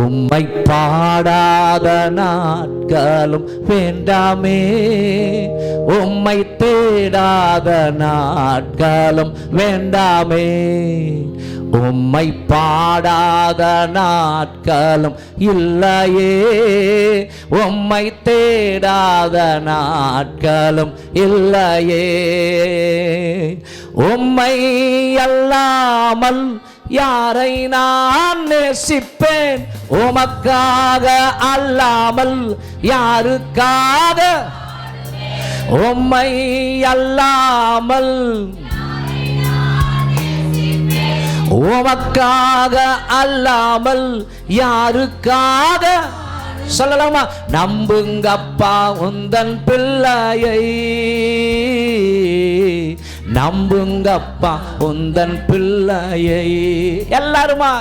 உம்மை பாடாத நாட்களும் வேண்டாமே, உம்மை தேடாத நாட்களும் வேண்டாமே. உம்மை பாடாத நாட்களும் இல்லையே, உம்மை தேடாத நாட்களும் இல்லையே. உம்மை அல்லாமல் யாரை நான் நேசிப்பேன், உமக்காக அல்லாமல் யாருக்காக. உம்மை அல்லாமல் உமக்காக அல்லாமல் யாருக்காக. சொல்லலாமா? நம்புங்கப்பா உந்தன் பிள்ளையை, நம்புங்கப்பா உந்தன் பிள்ளையை. எல்லாருமா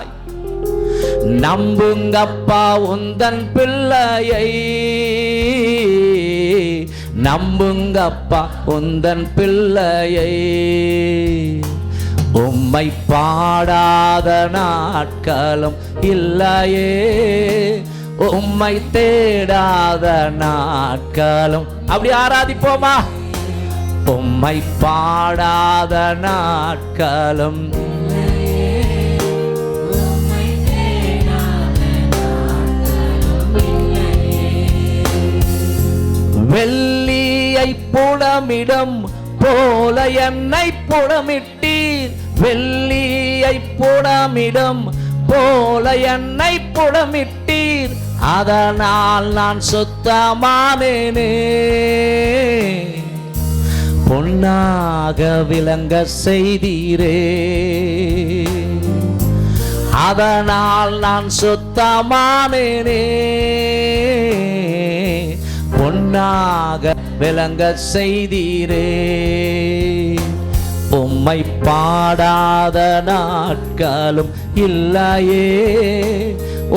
நம்புங்கப்பா உந்தன் பிள்ளையை, நம்புங்கப்பா உந்தன் பிள்ளையை. உம்மை பாடாத நாட்களும் இல்லையே, உம்மை தேடாத நாட்களும். அப்படி ஆராதிப்போமா? உம்மை பாடாத நாட்களும் வெள்ளியை புடமிடம் போல என்னை புடமிட்டீர், வெள்ளியை புடமிடம் போல என்னை புடமிட்டீர், அதனால் நான் சுத்தமானேனே. பொன்னாக விளங்க செய்தீரே, அதனால் நான் சுத்தமானேனே. பொன்னாக விளங்க செய்தீரே. உம்மை பாடாத நாட்களும் இல்லையே,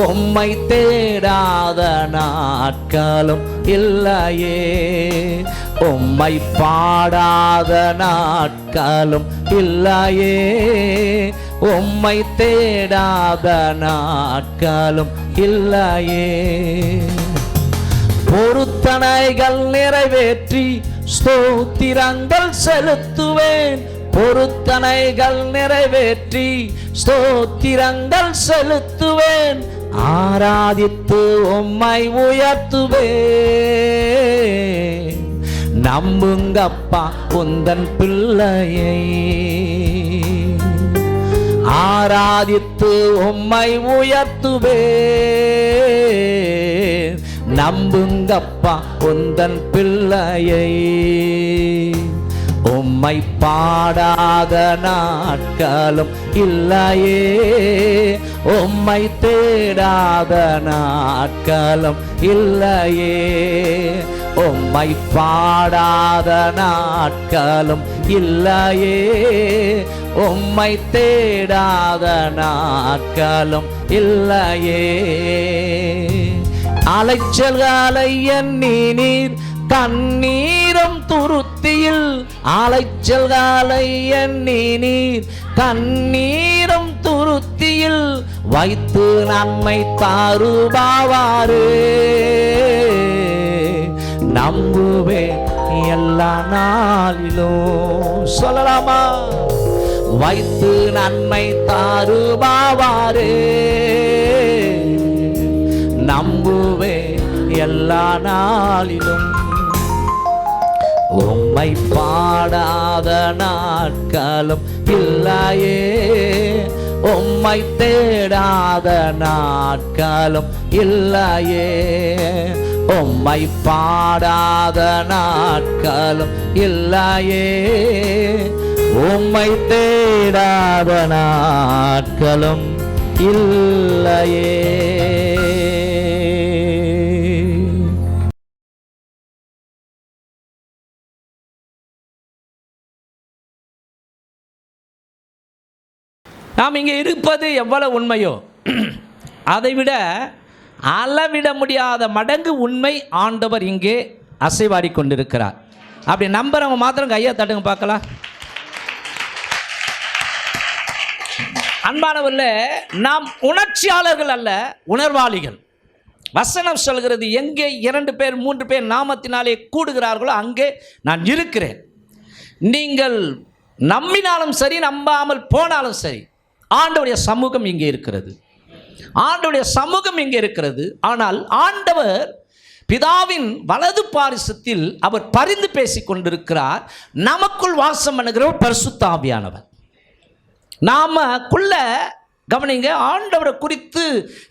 உம்மை தேடாத நாட்களும் இல்லையே. உம்மை பாடாத நாட்களும் இல்லையே, உம்மை தேடாத நாட்களும் இல்லையே. பொருத்தனைகள் நிறைவேற்றி ஸ்தோத்திரங்கள் செலுத்துவேன், பொருத்தனைகள் நிறைவேற்றி ஸ்தோத்திரங்கள் செலுத்துவேன், ஆராதித்து உம்மை உயர்த்துவேன். நம்புங்கப்பா உந்தன் பிள்ளையை, ஆராதித்து உம்மை உயர்த்துவேன். நம்புங்கப்பா உந்தன் பிள்ளையை. உம்மை பாடாத நாட்களும் இல்லையே, உம்மை தேடாத நாட்களும் இல்லையே. உம்மை பாடாத நாட்களும் இல்லையே, உம்மை தேடாத நாட்களும் இல்லையே. அலைச்சல்களை எண்ணி நீர் கண்ணீரும் துருத்தியில், அலைச்சல்களை எண்ணி நீர் கண்ணீரும் துருத்தியில் வைத்து நன்மை தாருபாவாரே. நம்புவேன் எல்லா நாளிலும். சொல்லலாமா? வைத்து நன்மை தாருபாவாரே. நம்புவே எல்லா நாளிலும். உம்மை பாடாத நாட்களும் இல்லையே, உம்மை தேடாத நாட்களும் இல்லையே. உம்மை பாடாத நாட்களும் இல்லையே, உம்மை தேடாத நாட்களும் இல்லையே. நாம் இங்கே இருப்பது எவ்வளவு உண்மையோ அதைவிட அளவிட முடியாத மடங்கு உண்மை ஆண்டவர் இங்கே அசைவாடி கொண்டிருக்கிறார். அப்படி நம்புறவங்க மாத்திரம் கையை தட்டுங்க பார்க்கலாம். அன்பானவர்களே, நாம் உணர்ச்சியாளர்கள் அல்ல, உணர்வாளிகள். வசனம் சொல்கிறது, எங்கே 2 பேர் 3 பேர் நாமத்தினாலே கூடுகிறார்களோ அங்கே நான் இருக்கிறேன். நீங்கள் நம்பினாலும் சரி, நம்பாமல் போனாலும் சரி, ஆண்டவருடைய சமூகம் இங்கே இருக்கிறது. ஆண்டவருடைய சமூகம் இங்கே இருக்கிறது. ஆனால் ஆண்டவர் பிதாவின் வலது பாரிசத்தில் அவர் பரிந்து பேசிக் கொண்டிருக்கிறார். நமக்குள் வாசம் பண்ணுகிறவர் பரிசுத்த ஆவியானவர். நாமக்குள்ள கவனிங்க, ஆண்டவரை குறித்து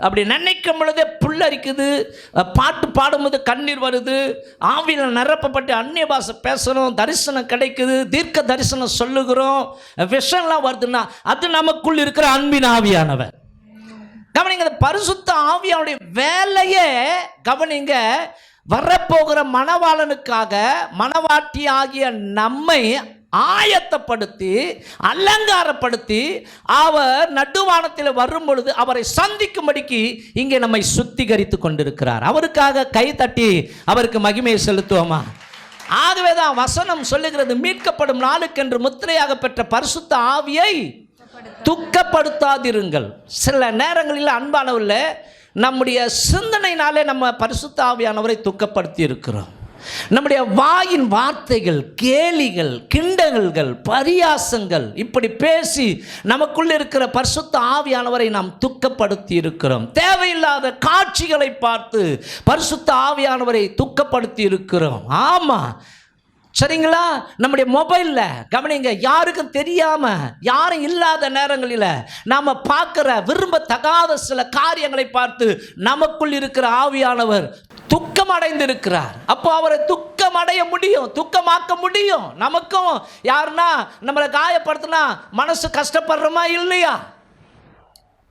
அப்படி நினைக்கும் பொழுதே புல்லரிக்குது, பாட்டு பாடும்போது கண்ணீர் வருது, ஆவியில் நிரப்பப்பட்டு அந்நிய பாஷை பேசுகிறோம், தரிசனம் கிடைக்குது, தீர்க்க தரிசனம் சொல்லுகிறோம், விஷம்லாம் வருதுன்னா அது நமக்குள் இருக்கிற அன்பின் ஆவியானவர். கவனிங்க, பரிசுத்த ஆவியானுடைய வேலையே கவனிங்க, வரப்போகிற மணவாளனுக்காக மணவாட்டி ஆகிய நம்மை ஆயத்தப்படுத்தி அலங்காரப்படுத்தி அவர் நடுவானத்தில் வரும் பொழுது அவரை சந்திக்கும்படிக்கு இங்கே நம்மை சுத்திகரித்து கொண்டிருக்கிறார். அவருக்காக கை தட்டி அவருக்கு மகிமையை செலுத்துவோமா? ஆகவே தான் வசனம் சொல்லுகிறது, மீட்கப்படும் நாளுக்கென்று முத்திரையாக பெற்ற பரிசுத்த ஆவியை துக்கப்படுத்தாதிருங்கள். சில நேரங்களில் அன்பானவர்களே, நம்முடைய சிந்தனையினாலே நம்ம பரிசுத்த ஆவியானவரை துக்கப்படுத்தி இருக்கிறோம். நம்முடைய வாயின் வார்த்தைகள், கேலிகள், கிண்டல்கள், பரியாசங்கள், இப்படி பேசி நமக்குள்ள இருக்கிற பரிசுத்த ஆவியானவரை நாம் துக்கப்படுத்தி இருக்கிறோம். தேவையில்லாத காட்சிகளை பார்த்து பரிசுத்த ஆவியானவரை துக்கப்படுத்தி இருக்கிறோம். ஆமாம், சரிங்களா? நம்முடைய மொபைலில் கவனிங்க, யாருக்கும் தெரியாமல், யாரும் இல்லாத நேரங்களில் நாம் பார்க்குற விரும்பத்தகாத சில காரியங்களை பார்த்து நமக்குள் இருக்கிற ஆவியானவர் துக்கம் அடைந்திருக்கிறார். அப்போ அவரை துக்கம் அடைய முடியும், துக்கமாக்க முடியும். நமக்கும் யாருன்னா நம்மளை காயப்படுத்தினா மனசு கஷ்டப்படுறோமா இல்லையா?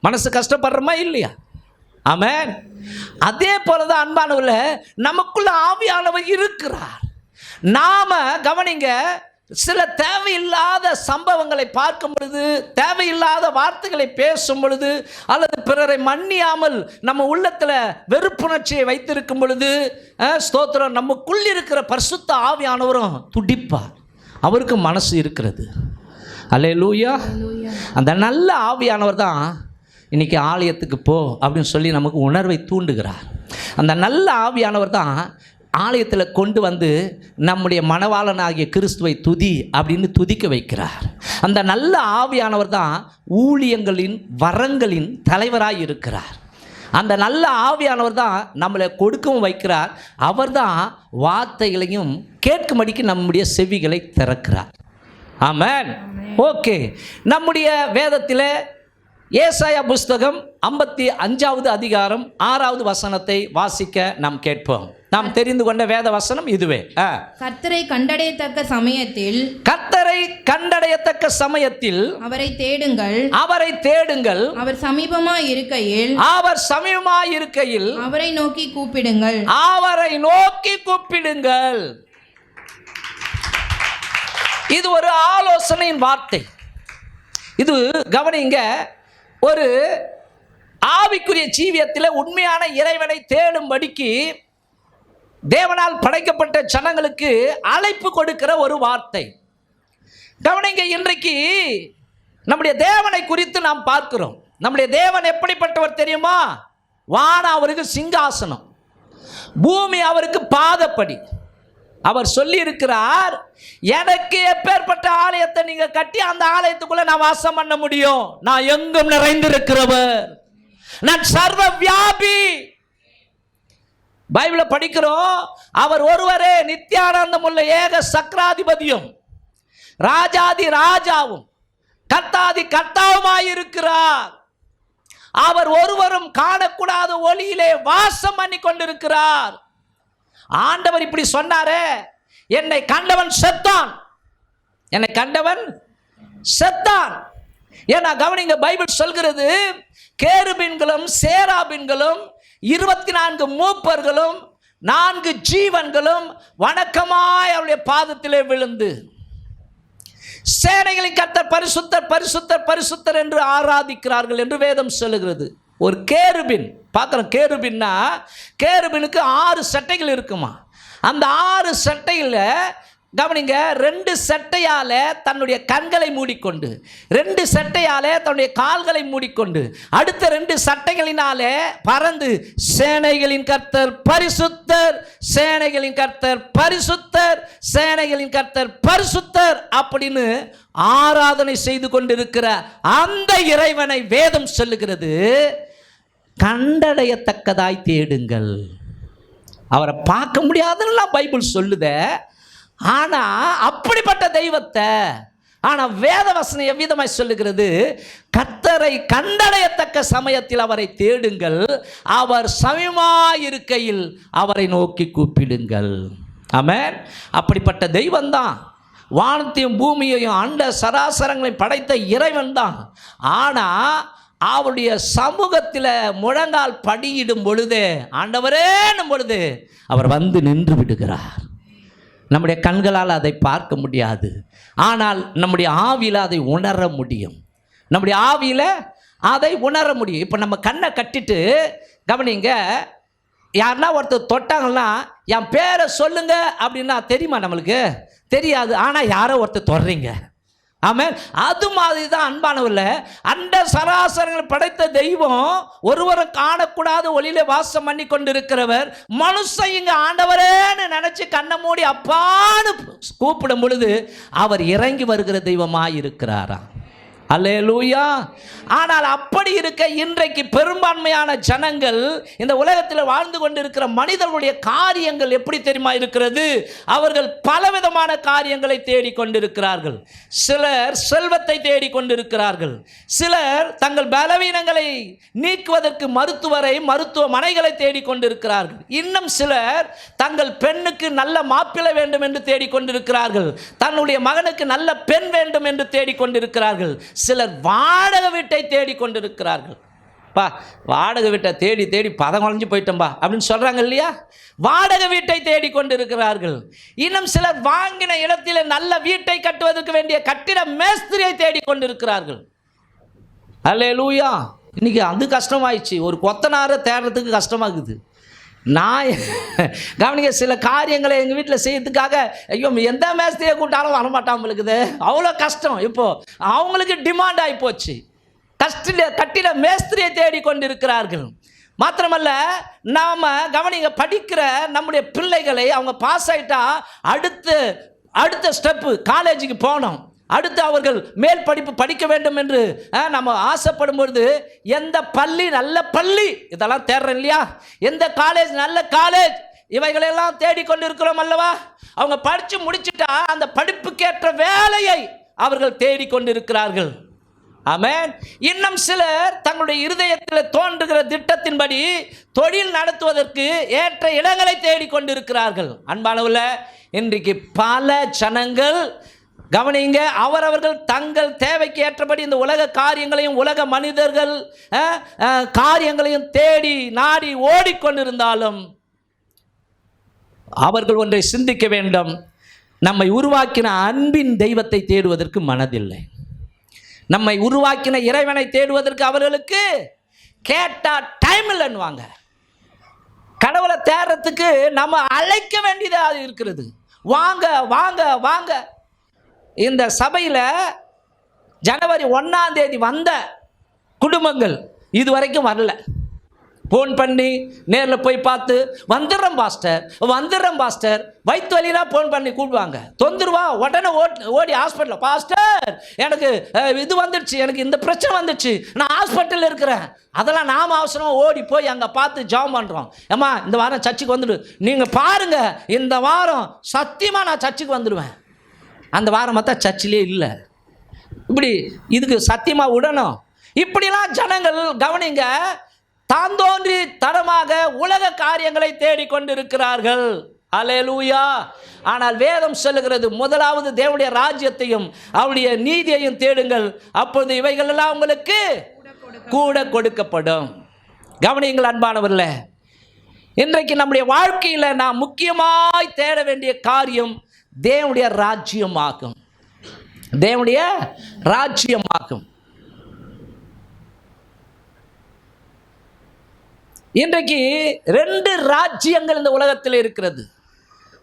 மனசு கஷ்டப்படுறோமா இல்லையா? ஆமென். அதே போலதான் அன்பானவர்களே, நமக்குள்ள ஆவியானவர் இருக்கிறார். நாம கவனிங்க, சில தேவையில்லாத சம்பவங்களை பார்க்கும் பொழுது, தேவையில்லாத வார்த்தைகளை பேசும் பொழுது, அல்லது பிறரை மன்னியாமல் நம்ம உள்ளத்தில் வெறுப்புணர்ச்சியை வைத்திருக்கும் பொழுது, ஸ்தோத்திரம், நமக்குள் இருக்கிற பரிசுத்த ஆவியானவரும் துடிப்பார். அவருக்கு மனசு இருக்கிறது. அல்லேலூயா. அந்த நல்ல ஆவியானவர் தான் இன்னைக்கு ஆலயத்துக்கு போ அப்படின்னு சொல்லி நமக்கு உணர்வை தூண்டுகிறார். அந்த நல்ல ஆவியானவர் தான் ஆலயத்தில் கொண்டு வந்து நம்முடைய மணவாளனாகிய கிறிஸ்துவை துதி அப்படின்னு துதிக்க வைக்கிறார். அந்த நல்ல ஆவியானவர் தான் ஊழியங்களின் வரங்களின் தலைவராக இருக்கிறார். அந்த நல்ல ஆவியானவர் தான் நம்மளை கொடுக்கவும் வைக்கிறார். அவர் தான் வார்த்தைகளையும் கேட்கும்படிக்கு நம்முடைய செவிகளை திறக்கிறார். ஆமென். ஓகே, நம்முடைய வேதத்தில் ஏசாயா புஸ்தகம் 55வது அதிகாரம் 6வது வசனத்தை வாசிக்க நாம் கேட்போம். நாம் தெரிந்து கொண்ட வேத வசனம் இதுவே. கர்த்தரை கண்டடையத்தக்க சமயத்தில், கர்த்தரை கண்டடையத்தக்க சமயத்தில் அவரை தேடுங்கள், அவரை தேடுங்கள், அவர் சமீபமாய் இருக்கையில், அவர் சமீபமாய் இருக்கையில் அவரை நோக்கி கூப்பிடுங்கள், அவரை நோக்கி கூப்பிடுங்கள். இது ஒரு ஆலோசனையின் வார்த்தை. இது கவனிங்க, ஒரு ஆவிக்குரிய ஜீவியத்தில் உண்மையான இறைவனை தேடும்படிக்கு தேவனால் படைக்கப்பட்ட ஜனங்களுக்கு அழைப்பு கொடுக்கிற ஒரு வார்த்தை. கவனிங்க, இன்றைக்கு நம்முடைய தேவனை குறித்து நாம் பார்க்கிறோம். நம்முடைய தேவன் எப்படிப்பட்டவர் தெரியுமா? வானம் அவருக்கு சிங்காசனம், பூமி அவருக்கு பாதப்படி. அவர் சொல்லி இருக்கிறார், எனக்கு எப்பேற்பட்ட ஆலயத்தை நீங்க கட்டி அந்த ஆலயத்துக்குள்ள நான் வாசம் பண்ண முடியும்? நான் எங்கும் நிறைந்திருக்கிறவர், நான் சர்வ வியாபி. பைபிள படிக்கிறோம், அவர் ஒருவரே நித்தியானந்தம் உள்ள ஏக சக்கராதிபதியும் ராஜாதி ராஜாவும் கர்த்தாதி கர்த்தாவுமாயிருக்கிறார். அவர் ஒருவரும் காணக்கூடாத ஒளியிலே வாசம் பண்ணி கொண்டிருக்கிறார். ஆண்டவர் இப்படி சொன்னாரே, என்னை கண்டவன் செத்தான், என்னை கண்டவன் செத்தான். ஏன்னா கவனிங்க, பைபிள் சொல்கிறது, கேருபீன்களும் சேராபீன்களும் 24 மூப்பர்களும் 4 ஜீவன்களும் வணக்கமாய் அவருடைய பாதத்திலே விழுந்து சேனைகளின் கர்த்தர் பரிசுத்தர் பரிசுத்தர் பரிசுத்தர் என்று ஆராதிக்கிறார்கள் என்று வேதம் சொல்லுகிறது. ஒரு கேருபின் பார்க்குறோம். கேருபின்னா, கேருபினுக்கு 6 சட்டைகள் இருக்குமா. அந்த 6 சட்டையில் கவனிங்க, 2 சட்டையால தன்னுடைய கண்களை மூடிக்கொண்டு, 2 சட்டையாலே தன்னுடைய கால்களை மூடிக்கொண்டு, அடுத்த 2 சட்டைகளினாலே பறந்து சேனைகளின் கர்த்தர் பரிசுத்தர், சேனைகளின் கர்த்தர் பரிசுத்தர், சேனைகளின் கர்த்தர் பரிசுத்தர் அப்படின்னு ஆராதனை செய்து கொண்டிருக்கிற அந்த இறைவனை வேதம் சொல்லுகிறது, கண்டடையத்தக்கதாய் தேடுங்கள். அவரை பார்க்க முடியாதுன்னு பைபிள் சொல்லுதே. ஆனால் அப்படிப்பட்ட தெய்வத்தை, ஆனால் வேதவசனம் எவ்விதமாய் சொல்லுகிறது, கர்த்தரை கண்டடையத்தக்க சமயத்தில் அவரை தேடுங்கள், அவர் சமயமாயிருக்கையில் அவரை நோக்கி கூப்பிடுங்கள். ஆமென். அப்படிப்பட்ட தெய்வம்தான், வானத்தையும் பூமியையும் அண்ட சராசரங்களையும் படைத்த இறைவன் தான். ஆனால் அவருடைய சமூகத்தில் முழங்கால் படியிடும் பொழுது, ஆண்டவரேன்னும் பொழுது அவர் வந்து நின்று விடுகிறார். நம்முடைய கண்களால் அதை பார்க்க முடியாது, ஆனால் நம்முடைய ஆவியில் அதை உணர முடியும். நம்முடைய ஆவியில் அதை உணர முடியும். இப்போ நம்ம கண்ணை கட்டிட்டு கவனிங்க, யாருன்னா ஒருத்தர் தொட்டாங்கன்னா என் பேரை சொல்லுங்க அப்படின்னா தெரியுமா? நம்மளுக்கு தெரியாது. ஆனால் யாரோ ஒருத்தர் தொடுறீங்க. ஆமென். அது மாதிரி தான் அன்பானவர்கள, அண்ட சராசரங்கள் படைத்த தெய்வம், ஒருவரும் காணக்கூடாத ஒளியிலே வாசம் பண்ணி கொண்டிருக்கிறவர், மனுஷன் இங்கே ஆண்டவரேன்னு நினச்சி கண்ணை மூடி அப்பான்னு கூப்பிடும் பொழுது அவர் இறங்கி வருகிற தெய்வமாக இருக்கிறாரா? அல்லேலூயா. ஆனால் அப்படி இருக்க இன்றைக்கு பெரும்பான்மையான ஜனங்கள், இந்த உலகத்தில் வாழ்ந்து கொண்டிருக்கிற மனிதர்களுடைய காரியங்கள் எப்படி தெரியுமா இருக்கிறது? அவர்கள் பலவிதமான காரியங்களை தேடிக்கொண்டிருக்கிறார்கள். சிலர் செல்வத்தை தேடிக்கொண்டிருக்கிறார்கள், சிலர் தங்கள் பலவீனங்களை நீக்குவதற்கு மருத்துவமனைகளை தேடிக்கொண்டிருக்கிறார்கள், இன்னும் சிலர் தங்கள் பெண்ணுக்கு நல்ல மாப்பிள்ளை வேண்டும் என்று தேடிக்கொண்டிருக்கிறார்கள், தன்னுடைய மகனுக்கு நல்ல பெண் வேண்டும் என்று தேடிக்கொண்டிருக்கிறார்கள். சிலர் வாடகை வீட்டை தேடிக்கொண்டிருக்கிறார்கள். பா, வாடகை வீட்டை தேடி தேடி பதம் குறைஞ்சு போயிட்டோம்பா அப்படின்னு சொல்றாங்க இல்லையா? வாடகை வீட்டை தேடிக்கொண்டிருக்கிறார்கள். இன்னும் சிலர் வாங்கின இடத்தில் நல்ல வீட்டை கட்டுவதற்கு வேண்டிய கட்டிட மேஸ்திரியை தேடிக்கொண்டிருக்கிறார்கள். அல்லேலூயா. இன்னைக்கு அது கஷ்டமாயிடுச்சு, ஒரு கொத்தனாரை தேடுறதுக்கு கஷ்டமாகுது. நான் கவனிக்க, சில காரியங்களை எங்கள் வீட்டில் செய்யறதுக்காக ஐயோ எந்த மேஸ்திரியை கூட்டாலும் வரமாட்டாமல் இருக்குது, அவ்வளோ கஷ்டம். இப்போது அவங்களுக்கு டிமாண்ட் ஆகி போச்சு, கட்டிட மேஸ்திரியை தேடிக்கொண்டிருக்கிறார்கள். மாத்திரமல்ல, நாம் கவனிங்க, படிக்கிற நம்முடைய பிள்ளைகளை அவங்க பாஸ் ஆகிட்டா அடுத்த ஸ்டெப்பு காலேஜுக்கு போகணும், அடுத்து அவர்கள் மேல் படிப்பு படிக்க வேண்டும் என்று நம்ம ஆசைப்படும் பொழுது எந்த பள்ளி நல்ல பள்ளி இதெல்லாம் தேடுறோம் இல்லையா? எந்த காலேஜ் நல்ல காலேஜ், இவைகளெல்லாம் தேடிக்கொண்டிருக்கிறோம் அல்லவா? அவங்க படித்து முடிச்சுட்டா அந்த படிப்புக்கேற்ற வேலையை அவர்கள் தேடிக்கொண்டிருக்கிறார்கள். ஆமென். இன்னும் சிலர் தங்களுடைய இருதயத்தில் தோன்றுகிற திட்டத்தின்படி தொழில் நடத்துவதற்கு ஏற்ற இடங்களை தேடிக்கொண்டிருக்கிறார்கள். அன்பானவர்களே, இன்றைக்கு பல ஜனங்கள் கவனிங்க, அவரவர்கள் தங்கள் தேவைக்கு ஏற்றபடி இந்த உலக காரியங்களையும் உலக மனிதர்கள் காரியங்களையும் தேடி நாடி ஓடிக்கொண்டிருந்தாலும் அவர்கள் ஒன்றை சிந்திக்க வேண்டும், நம்மை உருவாக்கின அன்பின் தெய்வத்தை தேடுவதற்கு மனதில்லை. நம்மை உருவாக்கின இறைவனை தேடுவதற்கு அவர்களுக்கு கேட்டா டைம் இல்லைன்னுவாங்க. கடவுளை தேடுறதுக்கு நம்ம அழைக்க வேண்டியதாக இருக்கிறது. வாங்க வாங்க வாங்க. இந்த சபையில் ஜனவரி 1ஆம் தேதி வந்த குடும்பங்கள் இதுவரைக்கும் வரல. ஃபோன் பண்ணி நேரில் போய் பார்த்து வந்துடுறோம் பாஸ்டர், வயிற்று வலிலாம் ஃபோன் பண்ணி கூப்பிடுவாங்க, தொந்துருவா உடனே ஓடி ஹாஸ்பிட்டலில், பாஸ்டர் எனக்கு இது வந்துடுச்சு, எனக்கு இந்த பிரச்சனை வந்துடுச்சு, நான் ஹாஸ்பிட்டலில் இருக்கிறேன். அதெல்லாம் நாம் அவசரமாக ஓடி போய் அங்கே பார்த்து ஜெபம் பண்ணுறோம். ஏம்மா இந்த வாரம் சர்ச்சுக்கு வந்துடு, நீங்கள் பாருங்கள் இந்த வாரம் சத்தியமாக நான் சர்ச்சுக்கு வந்துடுவேன். அந்த வாரம் பார்த்தா சர்ச்சிலே இல்லை. இப்படி இதுக்கு சத்தியமாக விடணும். இப்படிலாம் ஜனங்கள் கவனிங்க, தாந்தோன்றி தரமாக உலக காரியங்களை தேடிக்கொண்டிருக்கிறார்கள். அல்லேலூயா. ஆனால் வேதம் சொல்லுகிறது, முதலாவது தேவனுடைய ராஜ்யத்தையும் அவருடைய நீதியையும் தேடுங்கள், அப்பொழுது இவைகள் எல்லாம் உங்களுக்கு கூட கொடுக்கப்படும். கவனியுங்கள் அன்பானவர்களே, இன்றைக்கு நம்முடைய வாழ்க்கையில் நாம் முக்கியமாய் தேட வேண்டிய காரியம் தேவனுடைய ராஜ்யமாகும். தேவனுடைய ராஜ்யமாகும். இன்றைக்கு 2 ராஜ்யங்கள் இந்த உலகத்தில் இருக்கிறது.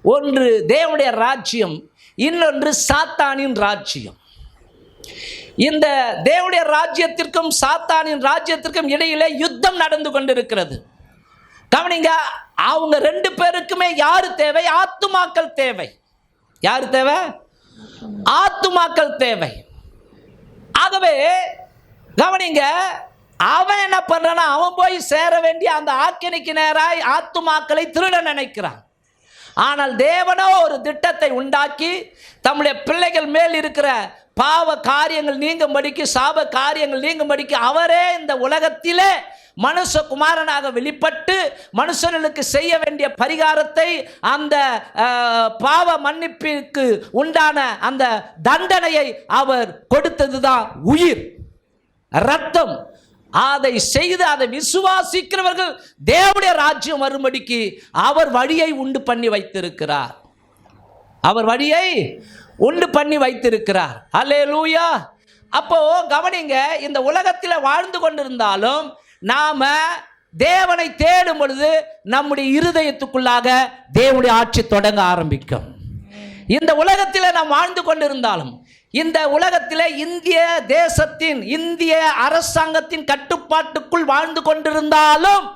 ஒன்று தேவனுடைய ராஜ்யம், இன்னொன்று சாத்தானின் ராஜ்யம். இந்த தேவனுடைய ராஜ்யத்திற்கும் சாத்தானின் ராஜ்யத்திற்கும் இடையிலே யுத்தம் நடந்து கொண்டிருக்கிறது. கவனிங்க, அவங்க ரெண்டு பேருக்குமே யாரு தேவை? ஆத்துமாக்கள் தேவை. யாரு தேவை? ஆத்துமாக்கள் தேவை. ஆகவே கவனிங்க, அவன் என்ன பண்றானா, அவன் போய் சேர வேண்டிய அந்த ஆக்கினைக்கு நேராய் ஆத்துமாக்களை திருட நினைக்கிறான். ஆனால் தேவனோ ஒரு திட்டத்தை உண்டாக்கி தம்முடைய பிள்ளைகள் மேல் இருக்கிற பாவ காரியங்கள் நீங்கும்படிக்கு, சாப காரியங்கள் நீங்கும்படிக்கு அவரே இந்த உலகத்திலே மனுஷகுமாரனாக வெளிப்பட்டு மனுஷர்களுக்கு செய்ய வேண்டிய பரிகாரத்தை, அந்த பாவ மன்னிப்பிற்கு உண்டான அந்த தண்டனையை அவர் கொடுத்ததுதான் உயிர், இரத்தம். அதை செய்து அதை விசுவாசிக்கிறவர்கள் தேவனுடைய ராஜ்யம் வரும்படிக்கு அவர் வழியை உண்டு பண்ணி வைத்திருக்கிறார். அவர் வழியை உண்டு பண்ணி வைத்திருக்கிறார். அல்லேலூயா. அப்போ கவனிங்க, இந்த உலகத்தில் வாழ்ந்து கொண்டிருந்தாலும் நாம தேவனை தேடும் பொழுது நம்முடைய இருதயத்துக்குள்ளாக தேவனுடைய ஆட்சி தொடங்க ஆரம்பிக்கும். இந்த உலகத்தில் நாம் வாழ்ந்து கொண்டிருந்தாலும், இந்த உலகத்தில் இந்திய தேசத்தின், இந்திய அரசாங்கத்தின் கட்டுப்பாட்டுக்குள் வாழ்ந்து கொண்டிருந்தாலும்,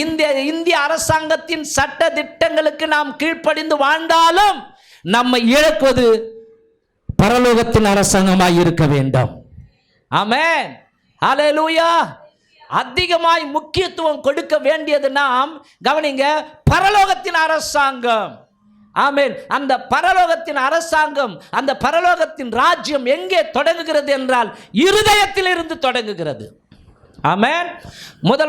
இந்திய அரசாங்கத்தின் சட்ட திட்டங்களுக்கு நாம் கீழ்ப்படிந்து வாழ்ந்தாலும், நம்மை இழக்குவது பரலோகத்தின் அரசாங்கமாய் இருக்க வேண்டும். ஆமென். ஹல்லேலூயா. அதிகமாய் முக்கியத்துவம் கொடுக்க வேண்டியது நாம் கவனிங்க, பரலோகத்தின் அரசாங்கம். ஆமென். அந்த பரலோகத்தின் அரசாங்கம், அந்த பரலோகத்தின் ராஜ்யம் எங்கே தொடங்குகிறது என்றால் இருதயத்தில் இருந்து தொடங்குகிறது. ஆமென்.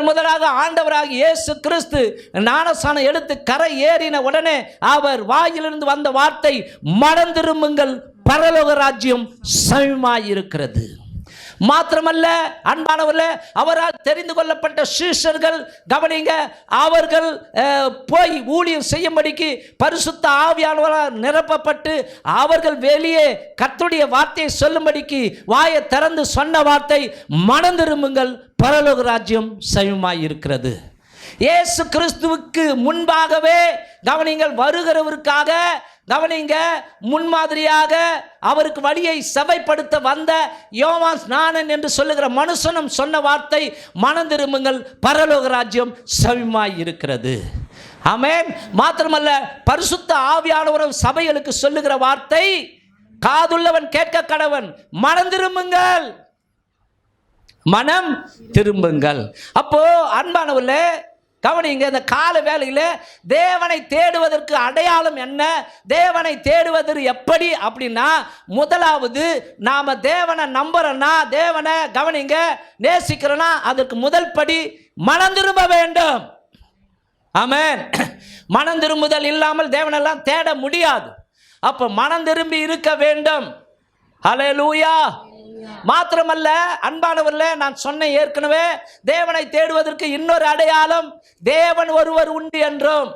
முதலாக ஆண்டவராக இயேசு கிறிஸ்து ஞானஸ்நானம் எடுத்து கரை ஏறின உடனே அவர் வாயிலிருந்து வந்த வார்த்தை, மனம் திரும்புங்கள், பரலோக ராஜ்யம் சமீபமாயிருக்கிறது. மாத்திரமல்ல அன்பானவர்களே, அவரால் தெரிந்து கொள்ளப்பட்ட சீஷர்கள் கவனிங்க, அவர்கள் போய் ஊழியம் செய்யும்படிக்கு பரிசுத்த ஆவியானவரால் நிரப்பப்பட்டு அவர்கள் வெளியே கர்த்தருடைய வார்த்தையை சொல்லும்படிக்கு வாயை திறந்து சொன்ன வார்த்தை, மனம் திரும்புங்கள், பரலோக ராஜ்யம் சமீபமாயிருக்கிறது. இயேசு கிறிஸ்துவுக்கு முன்பாகவே கவனிங்கள், வருகிறவருக்காக கவனிங்க, முன்மாதிரியாக அவருக்கு வழியை செவைப்படுத்த வந்த யோவான் ஸ்நானன் என்று சொல்லுகிற மனுஷனும் சொன்ன வார்த்தை, மனம் திரும்புங்கள், பரலோக ராஜ்யம் சமீபமாய் இருக்கிறது. ஆமென். மாத்திரமல்ல, பரிசுத்த ஆவியானவரும் சபைகளுக்கு சொல்லுகிற வார்த்தை, காதுள்ளவன் கேட்க கடவன், மனம் திரும்புங்கள், மனம் திரும்புங்கள். அப்போ அன்பானவர்களே கவனிங்க, இந்த கால வேளையில் தேவனை தேடுவதற்கு அடையாளம் என்ன, தேவனை தேடுவது எப்படி அப்படின்னா, முதலாவது நாம தேவனை நம்புறோம்னா, தேவனை கவனிங்க நேசிக்கிறோன்னா, அதற்கு முதல் படி மனம் திரும்ப வேண்டும். ஆமென். மனம் திரும்புதல் இல்லாமல் தேவனெல்லாம் தேட முடியாது. அப்போ மனம் திரும்பி இருக்க வேண்டும். ஹல்லேலூயா. மாத்திரமல்ல அன்பானவர்களே, நான் சொன்ன ஏற்கனவே, தேவனை தேடுவதற்கு இன்னொரு அடையாளம், தேவன் ஒருவர் உண்டு என்றும்.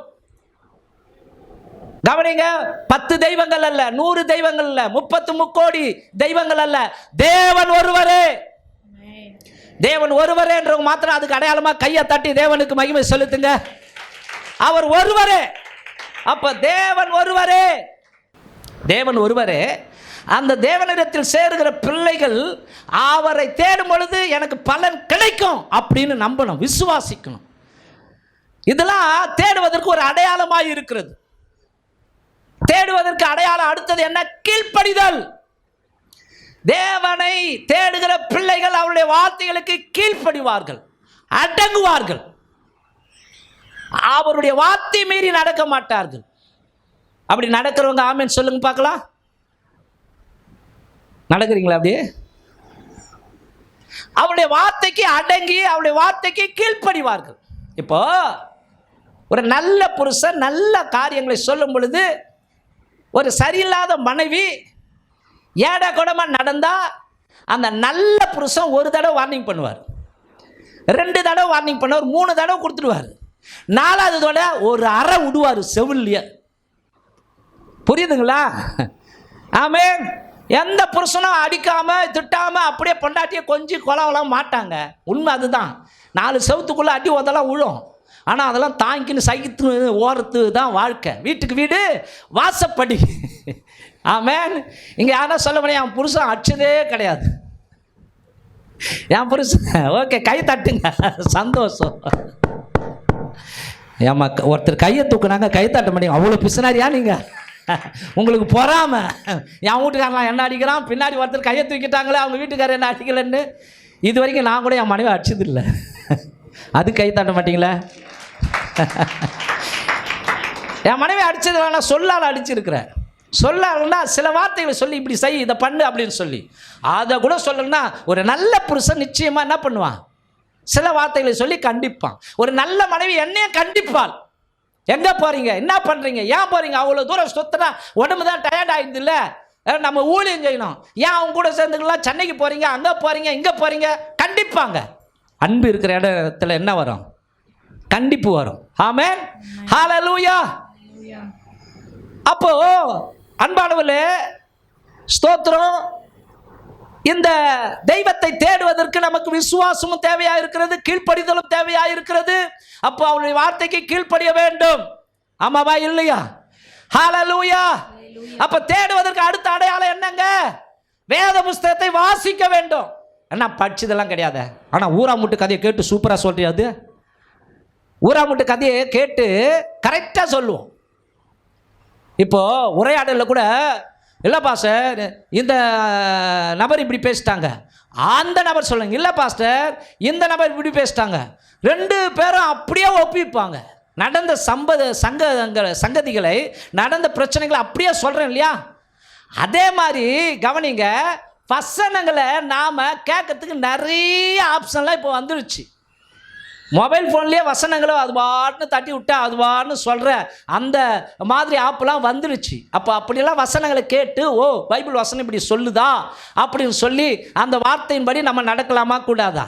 கவனிங்க, 10 தெய்வங்கள் அல்ல, 100 தெய்வங்கள் அல்ல, 33 கோடி தெய்வங்கள் அல்ல, தேவன் ஒருவரே. தேவன் ஒருவரே என்றவங்க மாத்திரம் அதுக்கு அடையாளமா கையை தட்டி தேவனுக்கு மகிமை செலுத்துங்க. அவர் ஒருவரே. அப்ப தேவன் ஒருவரே, தேவன் ஒருவரே. அந்த தேவனிடத்தில் சேருகிற பிள்ளைகள் அவரை தேடும் பொழுது எனக்கு பலன் கிடைக்கும் அப்படின்னு நம்பணும், விசுவாசிக்கணும். இதெல்லாம் தேடுவதற்கு ஒரு அடையாளமாக இருக்கிறது. தேடுவதற்கு அடையாளம் அடுத்தது என்ன? கீழ்ப்படிதல். தேவனை தேடுகிற பிள்ளைகள் அவருடைய வார்த்தைகளுக்கு கீழ்ப்படிவார்கள், அடங்குவார்கள், அவருடைய வார்த்தை மீறி நடக்க மாட்டார்கள். அப்படி நடக்கிறவங்க ஆமென் சொல்லுங்க பார்க்கலாம். நடக்கிறீங்களா? அப்படியே அவருடைய வார்த்தைக்கு அடங்கி அவருடைய வார்த்தைக்கு கீழ்ப்படிவார்கள். இப்போ ஒரு நல்ல புருஷன் நல்ல காரியங்களை சொல்லும் பொழுது, ஒரு சரியில்லாத மனைவி ஏடா கூடமா நடந்தா அந்த நல்ல புருஷன் ஒரு தடவை வார்னிங் பண்ணுவார், 2 தடவை வார்னிங் பண்ணுவார், 3 தடவை கொடுத்துடுவார், 4வது தடவை ஒரு அறை விடுவார் செவிலிய. புரியுதுங்களா? ஆமென். எந்த புருஷனும் அடிக்காம திட்டாம அப்படியே பொண்டாட்டியை கொஞ்சம் கொலவலாம் மாட்டாங்க. உண்மை அதுதான். 4 செவத்துக்குள்ளே அடி உதெல்லாம் விழும். ஆனால் அதெல்லாம் தாங்கின்னு சகித்து ஓரத்து தான் வாழ்க்கை. வீட்டுக்கு வீடு வாசப்படி. ஆமென். இங்கே யாரா சொல்ல முடியும், என் புருஷன் அடிச்சதே கிடையாது, என் புருஷன். ஓகே, கை தட்டுங்க, சந்தோஷம். ஏம்மா ஒருத்தர் கையை தூக்குனாங்க, கை தட்ட முடியும், அவ்வளோ பிசுனாரியா நீங்கள்? உங்களுக்கு பொறாம, என் வீட்டுக்காரலாம் என்ன அடிக்கிறான், பின்னாடி ஒருத்தர் கையை தூக்கிட்டாங்களே அவங்க வீட்டுக்காரர் என்ன அடிக்கலன்னு. இது வரைக்கும் நான் கூட என் மனைவி அடிச்சதில்லை. அது கை தட்ட மாட்டீங்களா? என் மனைவி அடிச்சதில்லை, நான் சொல்லால் அடிச்சிருக்கிறேன். சொல்லாலன்னா சில வார்த்தைகளை சொல்லி இப்படி செய், இதை பண்ணு அப்படின்னு சொல்லி, அதை கூட சொல்லணும்னா ஒரு நல்ல புருஷன் நிச்சயமாக என்ன பண்ணுவான், சில வார்த்தைகளை சொல்லி கண்டிப்பான். ஒரு நல்ல மனைவி என்னையும் கண்டிப்பாள். எங்கே போகிறீங்க, என்ன பண்ணுறீங்க, ஏன் போகிறீங்க, அவ்வளோ தூரம் சுத்தினா உடம்பு தான் டயர்ட் ஆகிடுது இல்லை, நம்ம ஊழியம் செய்யணும், ஏன் அவங்க கூட சேர்ந்துக்கலாம், சென்னைக்கு போகிறீங்க, அங்கே போகிறீங்க, இங்கே போகிறீங்க, கண்டிப்பாங்க. அன்பு இருக்கிற இடத்துல என்ன வரும், கண்டிப்பு வரும். ஆமென், ஹல்லேலூயா. அப்போ அன்பானவர்களே, ஸ்தோத்திரம். இந்த தெய்வத்தை தேடுவதற்கு நமக்கு விசுவாசமும் தேவையாக இருக்கிறது, கீழ்ப்படிதலும் தேவையாக இருக்கிறது. அப்போ அவருடைய வார்த்தைக்கு கீழ்ப்படிய வேண்டும். ஆமாவா இல்லையா? ஹல்லேலூயா. அப்ப தேடுவதற்கு அடுத்த அடையாளம் என்னங்க? வேத புஸ்தகத்தை வாசிக்க வேண்டும். என்ன படிச்சதெல்லாம் கிடையாது, ஆனால் ஊராமுட்டு கதையை கேட்டு சூப்பராக சொல்றியாது. ஊராமுட்டு கதையை கேட்டு கரெக்டாக சொல்லுவோம். இப்போ உரையாடலில் கூட இல்லை பாஸ்டர், இந்த நபர் இப்படி பேசிட்டாங்க, அந்த நபர் சொல்லுங்க, இல்லை பாஸ்டர் இந்த நபர் இப்படி பேசிட்டாங்க, ரெண்டு பேரும் அப்படியே ஒப்பிப்பாங்க. நடந்த சங்கதிகளை, நடந்த பிரச்சனைகளை அப்படியே சொல்கிறேன் இல்லையா? அதே மாதிரி கவனிங்க, வசனங்களை நாம் கேட்கறதுக்கு நிறைய ஆப்ஷன்லாம் இப்போ வந்துருச்சு. மொபைல் ஃபோன்லேயே வசனங்களும் அது பாட்டுன்னு தட்டி விட்டா அது பாட்டுன்னு சொல்கிற அந்த மாதிரி ஆப்பெல்லாம் வந்துருச்சு. அப்போ அப்படியெல்லாம் வசனங்களை கேட்டு, ஓ பைபிள் வசனம் இப்படி சொல்லுதா அப்படின்னு சொல்லி அந்த வார்த்தையின்படி நம்ம நடக்கலாமா கூடாதா?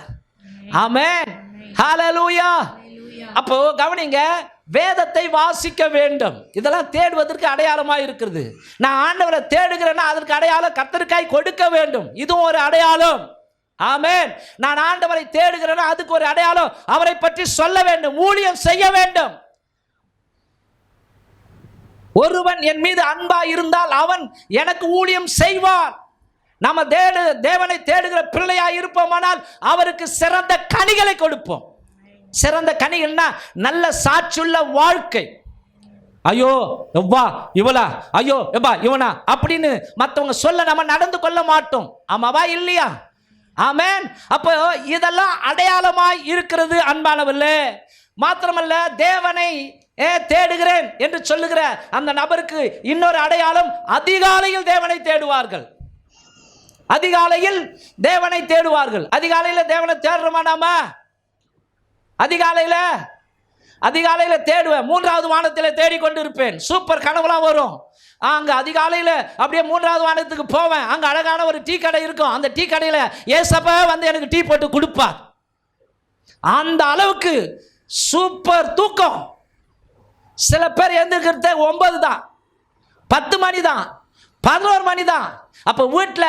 ஆமென், ஹல்லேலூயா. அப்போ கவனிங்க, வேதத்தை வாசிக்க வேண்டும். இதெல்லாம் தேடுவதற்கு அடையாளமாக இருக்கிறது. நான் ஆண்டவரை தேடுகிறேன்னா அதற்கு அடையாளம் கர்த்தருக்காய் கொடுக்க வேண்டும், இதுவும் ஒரு அடையாளம். ஆமென். நான் ஆண்டவரை தேடுகிறேன்னா அதுக்கு ஒரு அடையாளம், அவரை பற்றி சொல்ல வேண்டும், ஊழியம் செய்ய வேண்டும். ஒருவன் என் மீது அன்பா இருந்தால் அவன் எனக்கு ஊழியம் செய்வான். நம்ம தேவனை தேடுகிற பிள்ளையா இருப்போமானால் அவருக்கு சிறந்த கனிகளை கொடுப்போம். சிறந்த கனிகள்னா நல்ல சாட்சியுள்ள வாழ்க்கை. ஐயோ எவ்வா இவளா, ஐயோ எவ்வா இவனா அப்படின்னு மற்றவங்க சொல்ல நம்ம நடந்து கொள்ள மாட்டோம். ஆமாவா இல்லையா? ஆமென். அப்போ இதெல்லாம் அடையாளமாய் இருக்கிறது அன்பானவர்களே. மாத்திரமல்ல, தேவனை தேடுகிறேன் என்று சொல்லுகிற அந்த நபருக்கு இன்னொரு அடையாளம், அதிகாலையில் தேவனை தேடுவார்கள். அதிகாலையில் தேவனை தேடுவார்கள். அதிகாலையில் தேவனை தேடுறோமா நாம? அதிகாலையில் தேடுவேன். மூன்றாவது வானத்தில் தேடிக்கொண்டு இருப்பேன். சூப்பர் கனவுலாம் வரும். அங்கே அதிகாலையில் அப்படியே மூன்றாவது வானத்துக்கு போவேன். அங்கே அழகான ஒரு டீ கடை இருக்கும். அந்த டீ கடையில் ஏசப்பா வந்து எனக்கு டீ போட்டு கொடுப்பார். அந்த அளவுக்கு சூப்பர் தூக்கம். சில பேர் எழுந்திருக்கிறது 9 தான், 10 மணி தான், 11 மணி தான். அப்போ வீட்டில்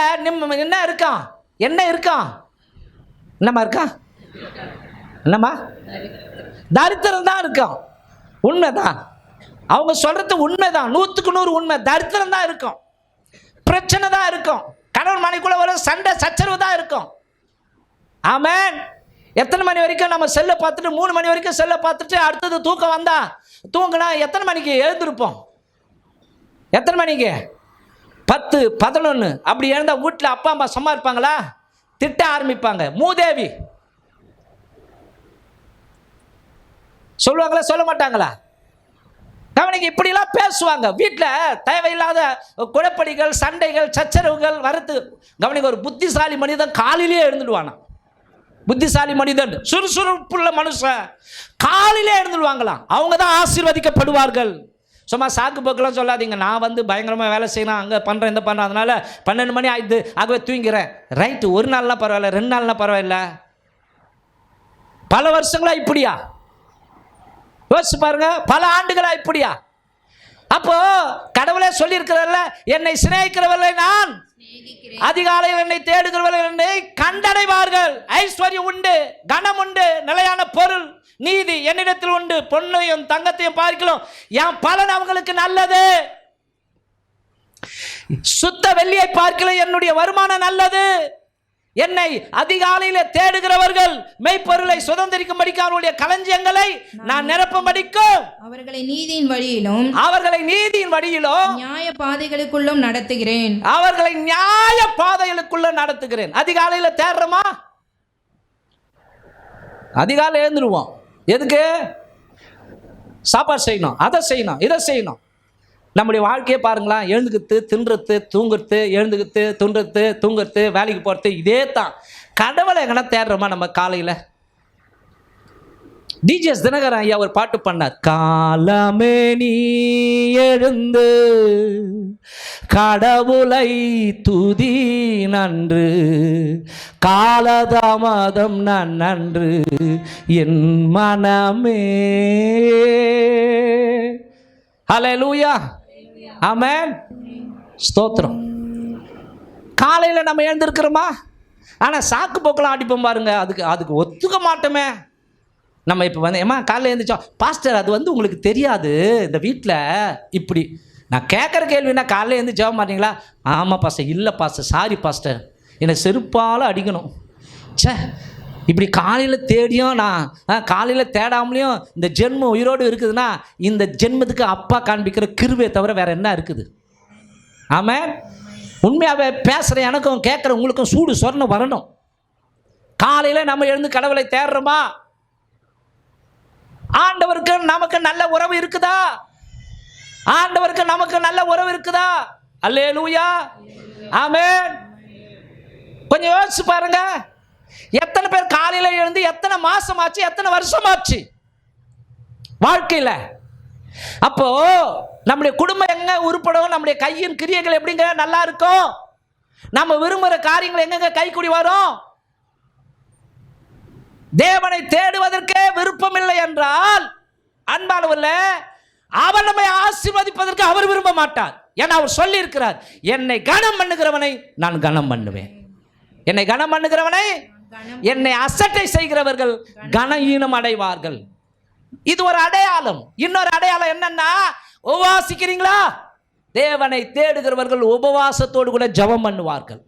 என்ன இருக்கான், என்னம்மா இருக்கான், என்னம்மா தரித்திரம் தான் இருக்கும். உண்மைதான், அவங்க சொல்றது உண்மைதான், 100க்கு 100 உண்மை. தரித்திரம் தான் இருக்கும், பிரச்சனை தான் இருக்கும், கணவன் மனைவிக்குள்ள ஒரு சண்டை சச்சரவு தான் இருக்கும். ஆமென். எத்தனை மணி வரைக்கும் நம்ம செல்லை பார்த்துட்டு, 3 மணி வரைக்கும் செல்லை பார்த்துட்டு அடுத்தது தூக்கம் வந்தா தூங்கினா எத்தனை மணிக்கு எழுந்திருப்போம்? எத்தனை மணிக்கு? 10, 11 அப்படி எழுந்தா வீட்டில் அப்பா அம்மா சும்மா இருப்பாங்களா? திட்ட ஆரம்பிப்பாங்க. மூதேவி சொல்லுவாங்களா, சொல்ல மாட்டாங்களா? கவனிங்க, இப்படிலாம் பேசுவாங்க. வீட்டில் தேவையில்லாத குழப்படிகள், சண்டைகள், சச்சரவுகள் வரத்து. கவனிங்க, ஒரு புத்திசாலி மனிதன் காலையிலே எழுந்துடுவானா? புத்திசாலி மனிதன், சுறுசுறுப்புள்ள மனுஷன் காலையிலே எழுந்துடுவாங்களாம். அவங்க தான் ஆசீர்வதிக்கப்படுவார்கள். சும்மா சாக்கு போக்கெல்லாம் சொல்லாதீங்க. நான் வந்து பயங்கரமாக வேலை செய்யணும், அங்கே பண்ணுறேன், இந்த பண்ணுறேன், அதனால் 12 மணி ஆயிடுது, ஆகவே தூங்கிறேன். ரைட்டு, ஒரு நாள்லாம் பரவாயில்ல, 2 நாள்லாம் பரவாயில்ல, பல வருஷங்களா இப்படியா? யோசிச்சு பாருங்க, பல ஆண்டுகளா இப்படியா? அப்போ கடவுளே சொல்லியிருக்கிறல்ல, என்னை சிநேகிக்கிறவர்களை நான் அதிகாலையில் என்னை தேடுகிறவர்கள் என்னை கண்டடைவார்கள். ஐஸ்வர்யம் உண்டு, கனம் உண்டு, நிலையான பொருள், நீதி என்னிடத்தில் உண்டு, பொன்னையும் தங்கத்தையும் பார்க்கலாம், என் பலன் அவங்களுக்கு நல்லது. சுத்த வெள்ளியை பார்க்கல என்னுடைய வருமானம் நல்லது. என்னை அதிகாலையில தேடுகிறவர்கள் மெய்ப்பொருளை சுதந்திரிக்கும்படிக்கு அவருடைய களஞ்சியங்களை நான் நிரப்பும்படிக்கும் அவர்களை நீதியின் வழியிலும் நியாய பாதைகளுக்குள்ளும் நடத்துகிறேன். அவர்களை நியாய பாதைகளுக்குள்ள நடத்துகிறேன். அதிகாலையில தேடுறோமா? அதிகாலை எழுந்துருவோம். எதுக்கு? சாப்பாடு செய்யணும், அதை செய்யணும், இதை செய்யணும். நம்முடைய வாழ்க்கையை பாருங்களா, எழுந்துக்கிட்டு தின்றது தூங்குறது, எழுந்துக்கிட்டு தின்றது தூங்குறது, வேலைக்கு போகிறது, இதே தான். கடவுளை எங்கன்னா தேடுறோமா நம்ம காலையில்? டிஜிஎஸ் தினகரன் ஐயா ஒரு பாட்டு பண்ணார். காலமே நீ எழுந்து கடவுளை துதி நன்று, காலதாமதம் நான் நன்று என் மனமே. ஹல்லேலூயா, ஆமென், ஸ்தோத்திரம். காலையில் நம்ம எழுந்திருக்கிறோமா? ஆனால் சாக்கு போக்கெல்லாம் அடிப்போம் பாருங்க, அதுக்கு ஒத்துக்க மாட்டோமே. நம்ம இப்போ வந்து ஏமா காலையில் எழுந்திரிச்சோம் பாஸ்டர், அது வந்து உங்களுக்கு தெரியாது, இந்த வீட்டில் இப்படி. நான் கேட்குற கேள்வினா காலையில் எழுந்து ஜெபம் மாட்டீங்களா? ஆமாம் பாஸ்டர். இல்லை பாஸ்டர், சாரி பாஸ்டர், என்னை செருப்பால் அடிக்கணும். சே, இப்படி காலையில் தேடியும் நான் காலையில் தேடாமலையும் இந்த ஜென்மம் உயிரோடு இருக்குதுன்னா இந்த ஜென்மத்துக்கு அப்பா காண்பிக்கிற கிருபையை தவிர வேறு என்ன இருக்குது? ஆமென். உண்மையாகவே பேசுகிற எனக்கும் கேட்குற உங்களுக்கும் சூடு சொர்ணம் வரணும். காலையில் நம்ம எழுந்து கடவுளை தேடுறோமா? ஆண்டவருக்கு நமக்கு நல்ல உறவு இருக்குதா? ஆண்டவருக்கு நமக்கு நல்ல உறவு இருக்குதா? அல்லேலூயா, ஆமென். கொஞ்சம் யோசிச்சு பாருங்க. எத்தனை பேர் காலையில் எழுந்து எத்தனை மாசம் ஆச்சு, எத்தனை வருஷம் ஆச்சு வாழ்க்கையில்? அப்போ நம்முடைய குடும்பம் எங்க உருப்படும்? நம்முடைய கையின் கிரியைகள் எப்படிங்க நல்லா இருக்கும்? நம்ம விரும்புகிற காரியங்கள் எங்கெங்க கைக்கூடி வரும்? தேவனை தேடுவதற்கே விருப்பம் இல்லை என்றால் அன்பானவர்களே, அவர் நம்மை ஆசீர்வதிப்பதற்கு அவர் விரும்ப மாட்டார். ஏன்னா அவர் சொல்லி இருக்கிறார், என்னை கனம் பண்ணுகிறவனை நான் கனம் பண்ணுவேன். என்னை கனம் பண்ணுகிறவனை, என்னை அசட்டை செய்கிறவர்கள் கனஈனம் அடைவார்கள். இது ஒரு அடையாளம். இன்னொரு அடையாளம் என்னன்னா, உபவாசிக்கிறீங்களா? தேவனை தேடுகிறவர்கள் உபவாசத்தோடு கூட ஜெபம் பண்ணுவார்கள்.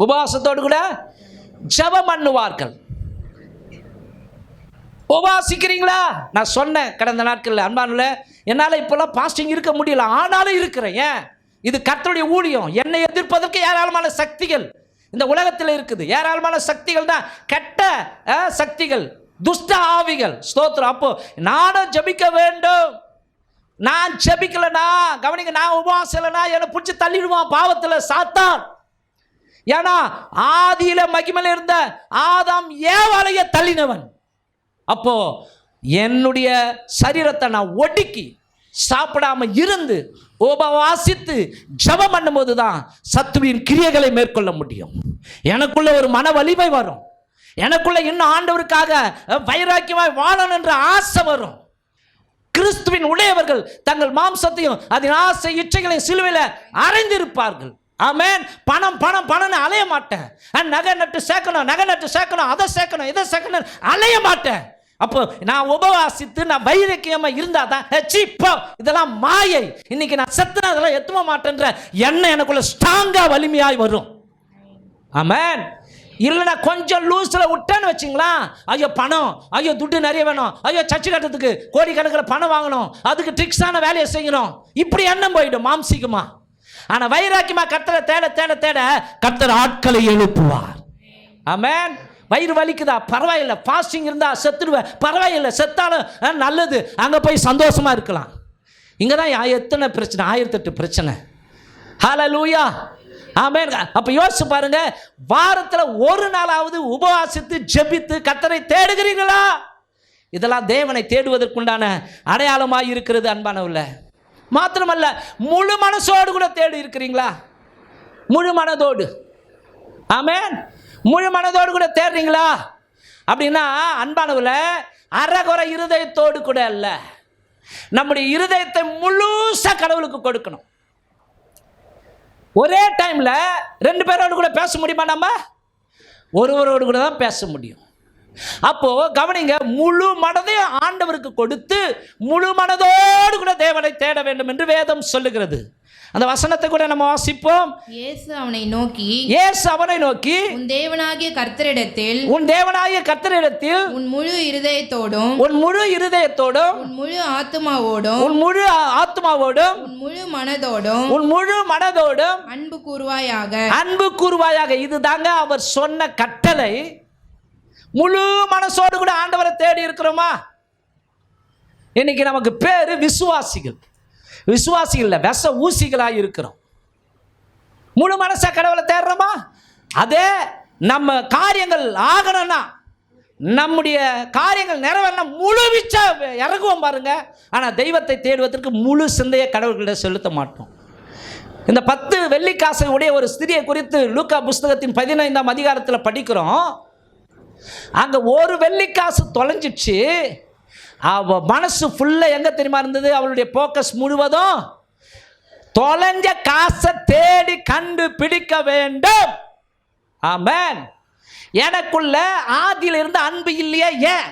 உபவாசத்தோடு கூட ஜெபம் பண்ணுவார்கள். உபவாசிக்கிறீங்களா? நான் சொன்னேன் கடந்த நாட்களில், அன்பானுல என்னால் இப்போல்லாம் பாஸ்டிங் இருக்க முடியல, ஆனாலும் இருக்கிறேன். ஏன்? இது கர்த்தருடைய ஊழியம். என்னை எதிர்ப்பதற்கு ஏராளமான சக்திகள் இந்த உலகத்தில் இருக்குது. ஏராளமான சக்திகள் தான், கெட்ட சக்திகள், துஷ்ட ஆவிகள். ஸ்தோத்திரம். அப்போ நானும் ஜெபிக்க வேண்டும். நான் ஜெபிக்கலனா, கவனிங்க, நான் உபவாசம் இல்லைனா என்னை பிடிச்சி தள்ளிடுவான் பாவத்தில் சாத்தான். ஏன்னா ஆதியில மகிமையில் இருந்த ஆதாம் ஏவாளைய தள்ளினவன். அப்போ என்னுடைய சரீரத்தை நான் ஒடுக்கி சாப்பிடாம இருந்து உபவாசித்து ஜெபம் பண்ணும்போது தான் சத்துவின் கிரியைகளை மேற்கொள்ள முடியும். எனக்குள்ள ஒரு மன வலிமை வரும். எனக்குள்ள இன்னும் ஆண்டவருக்காக வைராக்கியமாய் வாழணும் என்ற ஆசை வரும். கிறிஸ்துவின் உடையவர்கள் தங்கள் மாம்சத்தையும் அதன் ஆசை இச்சைகளையும் சிலுவையில் அறைந்திருப்பார்கள். ஆமென். பணம் பணம் பணம்னு அலைய மாட்டேன். நகை நட்டு சேர்க்கணும், நகை நட்டு சேர்க்கணும், அதை சேர்க்கணும், இதை சேர்க்கணும், அலைய மாட்டேன். அப்போ நான் உபவாசித்து நான் வைராக்கியமா இருந்தா தான் இதெல்லாம் மாயை, இன்னைக்கு நான் செத்துனா அதெல்லாம் எத்துவ மாட்டேன்ற எண்ணம் எனக்குள்ள ஸ்ட்ராங்கா வலிமையாய் வரும். ஆமென். இல்லைனா கொஞ்சம் லூஸில் விட்டேன்னு வச்சிங்களா, ஐயோ பணம், ஐயோ துட்டு நிறைய வேணும், ஐயோ சர்ச்சு கட்டுறதுக்கு கோடிக்கணக்கில் பணம் வாங்கணும், அதுக்கு ட்ரிக்ஸான வேலையை செய்யணும், இப்படி எண்ணம் போயிடும் மாம்சிக்குமா. ஆனால் வைராக்கியமா கர்த்தரை தேட தேட தேட கர்த்தர் ஆட்களை எழுப்புவார். ஆமென். வயிறு வலிக்குதா? பரவாயில்லை, ஃபாஸ்டிங் இருந்தால் செத்துடுவேன், பரவாயில்லை, செத்தாலும் நல்லது, அங்கே போய் சந்தோஷமாக இருக்கலாம். இங்கே தான் எத்தனை பிரச்சனை, 1008 பிரச்சனை. ஹல்லேலூயா, ஆமென். அப்போ யோசிச்சு பாருங்க, வாரத்தில் ஒரு நாளாவது உபவாசித்து ஜெபித்து கர்த்தரை தேடுகிறீர்களா? இதெல்லாம் தேவனை தேடுவதற்குண்டான அடையாளமாக இருக்கிறது அன்பானவர்களே. மாத்திரமல்ல, முழு மனசோடு கூட தேடி இருக்கிறீங்களா? முழு மனதோடு. ஆமென். முழு மனதோடு கூட தேடுறீங்களா? அப்படின்னா அன்பானவர்களே, அறகுறை இருதயத்தோடு கூட அல்ல, நம்முடைய இருதயத்தை முழுசா கடவுளுக்கு கொடுக்கணும். ஒரே டைம்ல 2 பேரோடு கூட பேச முடியுமா? நம்ம ஒருவரோடு கூட தான் பேச முடியும். அப்போ கவனிங்க, முழு மனதையும் ஆண்டவருக்கு கொடுத்து முழு மனதோடு கூட தேவனை தேட வேண்டும் என்று வேதம் சொல்லுகிறது. அந்த வசனத்தை கூட நம்ம வாசிப்போம். இயேசு அவனை நோக்கி, இயேசு அவனை நோக்கி, உன் தேவனாகிய கர்த்தரிடத்தில் உன் முழு இருதயத்தோடும், உன் முழு ஆத்துமாவோடும், உன் முழு மனதோடும் அன்பு கூறுவாயாக. இதுதாங்க அவர் சொன்ன கட்டளை. முழு மனசோடு கூட ஆண்டவரை தேடி இருக்கிறோமா? இன்னைக்கு நமக்கு பேரு விசுவாசிகள் இல்ல, விஷ ஊசிகளாக இருக்கிறோம். முழு மனச கடவுளை தேடுறோமா? அதே நம்ம காரியங்கள் ஆகணும்னா, நம்முடைய காரியங்கள் நிறைவேறணும், முழு வீச்சா இறங்குவோம் பாருங்க. ஆனால் தெய்வத்தை தேடுவதற்கு முழு சிந்தையை கடவுள்கிட்ட செலுத்த மாட்டோம். இந்த 10 வெள்ளிக்காசை உடைய ஒரு ஸ்திரியை குறித்து லூக்கா புஸ்தகத்தின் 15ஆம் அதிகாரத்தில் படிக்கிறோம். அங்கே ஒரு வெள்ளிக்காசு தொலைஞ்சிச்சு. அவ மனசு ஃபுல்லாக எங்கே தெரியுமா இருந்தது? அவளுடைய ஃபோக்கஸ் முழுவதும் தொலைஞ்ச காசை தேடி கண்டுபிடிக்க வேண்டும். ஆமென். எனக்குள்ள ஆதியில் இருந்த அன்பு இல்லையே, ஏன்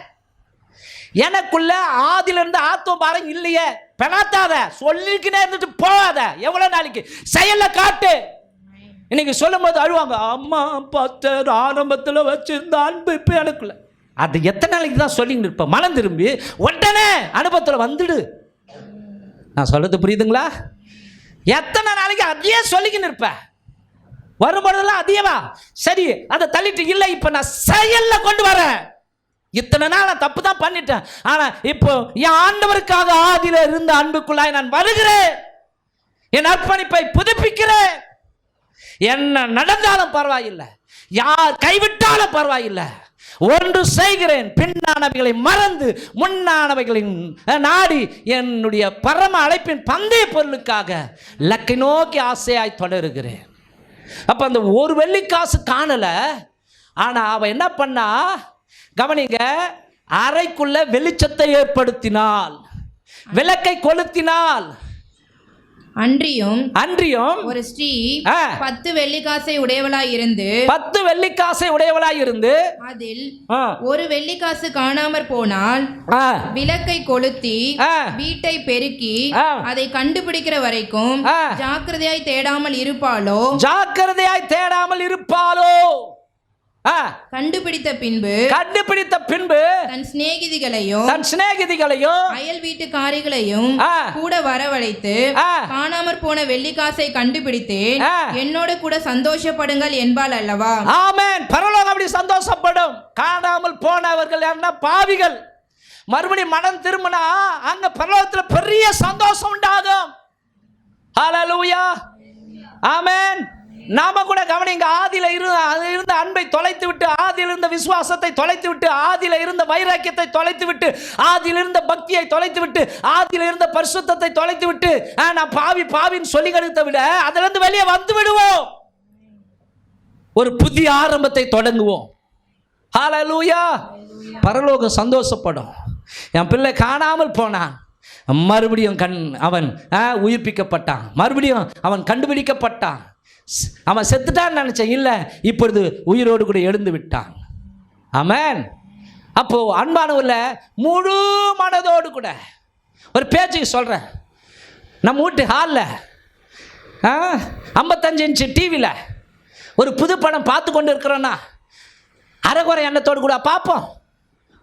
எனக்குள்ள ஆதியில் இருந்த ஆத்மபாரம் இல்லையே? பெணாத்தாத, சொல்லிக்கினே இருந்துட்டு போகாத. எவ்வளோ நாளைக்கு செயலை காட்டு. இன்னைக்கு சொல்லும் போது அழுவாங்க, அம்மா பார்த்த ஆரம்பத்தில் வச்சிருந்த அன்பு இப்போ எனக்குள்ள. அது எத்தனை நாளைக்கு தான் சொல்லிக்கிட்டு இருப்பேன்? மனம் திரும்பி உடனே அனுபவத்தில் வந்துடு. நான் சொல்றது புரியுதுங்களா? எத்தனை நாளைக்கு அதையே சொல்லிக்கின்னு இருப்பேன்? வரும்பொழுதெல்லாம் அதிகமா சரி, அதை தள்ளிட்டு இல்லை, இப்போ நான் செயலில் கொண்டு வரேன். இத்தனை நாள் நான் தப்பு தான் பண்ணிட்டேன், ஆனால் இப்போ என் ஆண்டவருக்காக ஆதியில இருந்த அன்புக்குள்ளாய் நான் வருகிறேன். என் அர்ப்பணிப்பை புதுப்பிக்கிறேன். என்ன நடந்தாலும் பரவாயில்லை, யார் கைவிட்டாலும் பரவாயில்லை, ஒன்று செய்கிறேன், பின்னானவைகளை மறந்து முன்னானவைகளின் நாடி என்னுடைய பரம அழைப்பின் பந்தய பொருளுக்காக லக்கை நோக்கி ஆசையாய் தொடருகிறேன். அப்போ அந்த ஒரு வெள்ளிக்காசு காணல. ஆனால் அவன் என்ன பண்ணா கவனிங்க, அறைக்குள்ள வெளிச்சத்தை ஏற்படுத்தினாள், விளக்கை கொளுத்தினாள். அன்றியும் ஒரு ஸ்ரீ 10 வெள்ளிக்காசை உடையவளாய் இருந்து அதில் ஒரு வெள்ளிக்காசு காணாமற் போனால் விளக்கை கொளுத்தி வீட்டை பெருக்கி அதை கண்டுபிடிக்கிற வரைக்கும் ஜாக்கிரதையாய் தேடாமல் இருப்பாளோ. கண்டுபிடித்த பின்பு தன் சிநேகிதிகளையும் அயல் வீட்டுக்காரிகளையும் கூட வரவழைத்து, காணாமற் போன வெள்ளிக்காசை கண்டுபிடித்தேன், என்னோட கூட சந்தோஷப்படுங்கள் என்பாள் அல்லவா. ஆமென். பரலோகம் அப்படி சந்தோஷப்படும். காணாமல் போனவர்கள் என்ன பாவிகள் மறுபடியும் மனம் திரும்பினா அங்க பரலோகத்தில் பெரிய சந்தோஷம் உண்டாகும். ஹல்லேலூயா. ஆமென். நாம கூட கவனிங்க, ஆதியில இருந்த அன்பை தொலைத்து விட்டு, ஆதியில் இருந்த விசுவாசத்தை தொலைத்து விட்டு, ஆதியில இருந்த வைராக்கியத்தை தொலைத்து விட்டு, ஆதியில் இருந்த பக்தியை தொலைத்து விட்டு, ஆதியில இருந்த பரிசுத்தத்தை தொலைத்து விட்டு, நான் பாவின்னு சொல்லி கழுத்த விட அதிலிருந்து வெளியே வந்து விடுவோம். ஒரு புதிய ஆரம்பத்தை தொடங்குவோம். ஹல்லேலூயா. பரலோகம் சந்தோஷப்படும். என் பிள்ளை காணாமல் போனான், மறுபடியும் அவன் உயிர்ப்பிக்கப்பட்டான், மறுபடியும் அவன் கண்டுபிடிக்கப்பட்டான். அவன் செத்துட்டான்னு நினைச்சேன், இல்லை, இப்பொழுது உயிரோடு கூட எழுந்து விட்டான். ஆமென். அப்போ அன்பானவர்ல முழு மனதோடு கூட ஒரு பேச்சுக்கு சொல்றேன். நம்ம வீட்டு ஹாலில் 55 இன்ச்சு டிவியில் ஒரு புது படம் பார்த்து கொண்டு இருக்கிறோன்னா அரைகுறை எண்ணத்தோடு கூட பார்ப்போம்,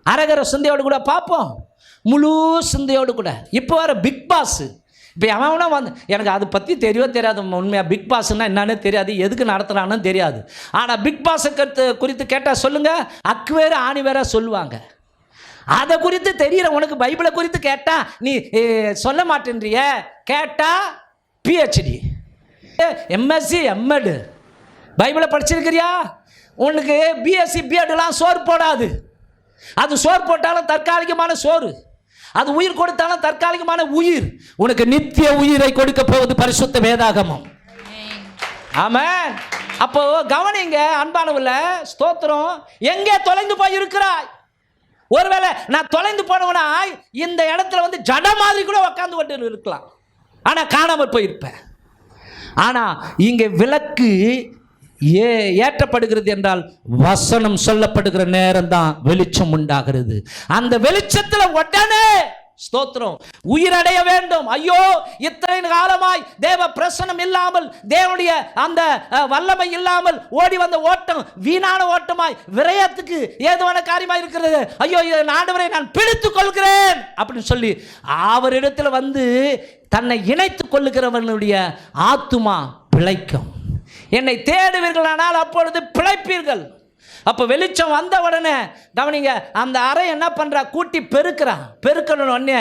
அரைகுறை சிந்தையோடு கூட பார்ப்போம், முழு சிந்தையோடு கூட. இப்போ வர பிக் பாஸ், இப்போ அவனா வந்து எனக்கு அதை பற்றி தெரியாது. உண்மையாக பிக் பாஸ்ன்னா என்னன்னு தெரியாது, எதுக்கு நடத்துகிறான்னு தெரியாது. ஆனால் பிக் பாஸை குறித்து கேட்டால் சொல்லுங்கள், அக்கு வேறு ஆணி வேற சொல்லுவாங்க. அதை குறித்து தெரிகிற உனக்கு பைபிளை குறித்து கேட்டால் நீ சொல்ல மாட்டேன்றிய. கேட்டால் பிஹெச்டி, எம்எஸ்சி, எம்எட் பைபிளை படிச்சிருக்கிறியா? உனக்கு பிஎஸ்சி, பிஎட்லாம் சோறு போடாது. அது சோறு போட்டாலும் தற்காலிகமான சோறு, அது உயிர் கொடுத்தாலும் தற்காலிகமான உயிர். உனக்கு நித்திய உயிரை கொடுக்க போவது பரிசுத்த வேதாகமம். ஆமென். அப்போ கவனிங்க அன்பானவர்ல, ஸ்தோத்திரம். எங்கே தொலைந்து போய் இருக்கிறாய்? ஒருவேளை நான் தொலைந்து போனவனா இந்த இடத்துல வந்து ஜட மாதிரி கூட உட்கார்ந்து கொண்டு இருக்கலாம், ஆனா காணாமல் போயிருப்பேன். ஆனா இங்கே விளக்கு ஏற்றப்படுகிறது என்றால் வசனம் சொல்லப்படுகிற நேரம் தான் வெளிச்சம் உண்டாகிறது. அந்த வெளிச்சத்தில் உடனே ஸ்தோத்திரம், உயிரடைய வேண்டும். ஐயோ, இத்தனை காலமாய் தேவ பிரசனம் இல்லாமல், தேவனுடைய அந்த வல்லமை இல்லாமல் ஓடி வந்த ஓட்டம் வீணான ஓட்டமாய், விரயத்துக்கு ஏதுவான காரியமாய் இருக்கிறது. ஐயோ, ஆண்டவரை நான் பிடித்துக் கொள்கிறேன் அப்படின்னு சொல்லி அவரிடத்தில் வந்து தன்னை இணைத்துக் கொள்ளுகிறவர்களுடைய ஆத்துமா பிழைக்கும். என்னை தேடுவீர்களானால் அப்பொழுது பிழைப்பீர்கள். அப்போ வெளிச்சம் வந்த உடனே கவனிங்க, அந்த அறை என்ன பண்ணுறா, கூட்டி பெருக்கணும் உடனே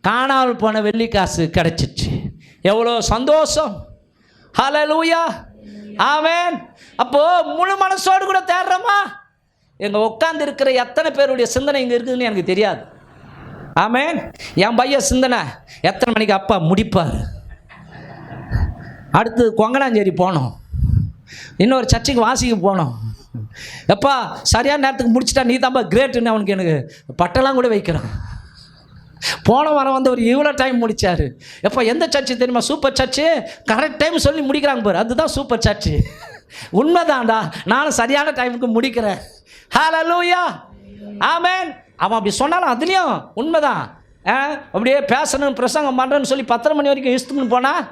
காணாமல் போன வெள்ளிக்காசு கிடைச்சிச்சு. எவ்வளோ சந்தோஷம். ஹல்லேலூயா, ஆமென். அப்போது முழு மனசோடு கூட தேடுறோமா? எங்கள் உட்கார்ந்து இருக்கிற எத்தனை பேருடைய சிந்தனை இங்கே இருக்குதுன்னு எனக்கு தெரியாது. ஆமென். என் பையன் சிந்தனை எத்தனை மணிக்கு அப்பா முடிப்பார், அடுத்து கொங்கனாஞ்சேரி போனோம், இன்னொரு சர்ச்சுக்கு வாசிக்கு போனோம், எப்பா சரியான நேரத்துக்கு முடிச்சுட்டா நீ தான்ப்பா கிரேட்டுன்னு அவனுக்கு எனக்கு பட்டெல்லாம் கூட வைக்கிறான். போன வாரம் வந்து ஒரு இவ்வளோ டைம் முடித்தார். எப்போ எந்த சர்ச்சு தெரியுமா? சூப்பர் சர்ச்சு, கரெக்ட் டைம் சொல்லி முடிக்கிறாங்க பாரு, அதுதான் சூப்பர் சர்ச்சு. உண்மைதான்டா, நானும் சரியான டைமுக்கு முடிக்கிறேன். ஹல்லேலூயா, ஆமென். அவன் அப்படி சொன்னாலும் அதுலேயும் உண்மைதான். அப்படியே பேசணும் பிரசங்கம் பண்ணுறேன்னு சொல்லி 10 மணி வரைக்கும் இஸ்துன்னு போனால்,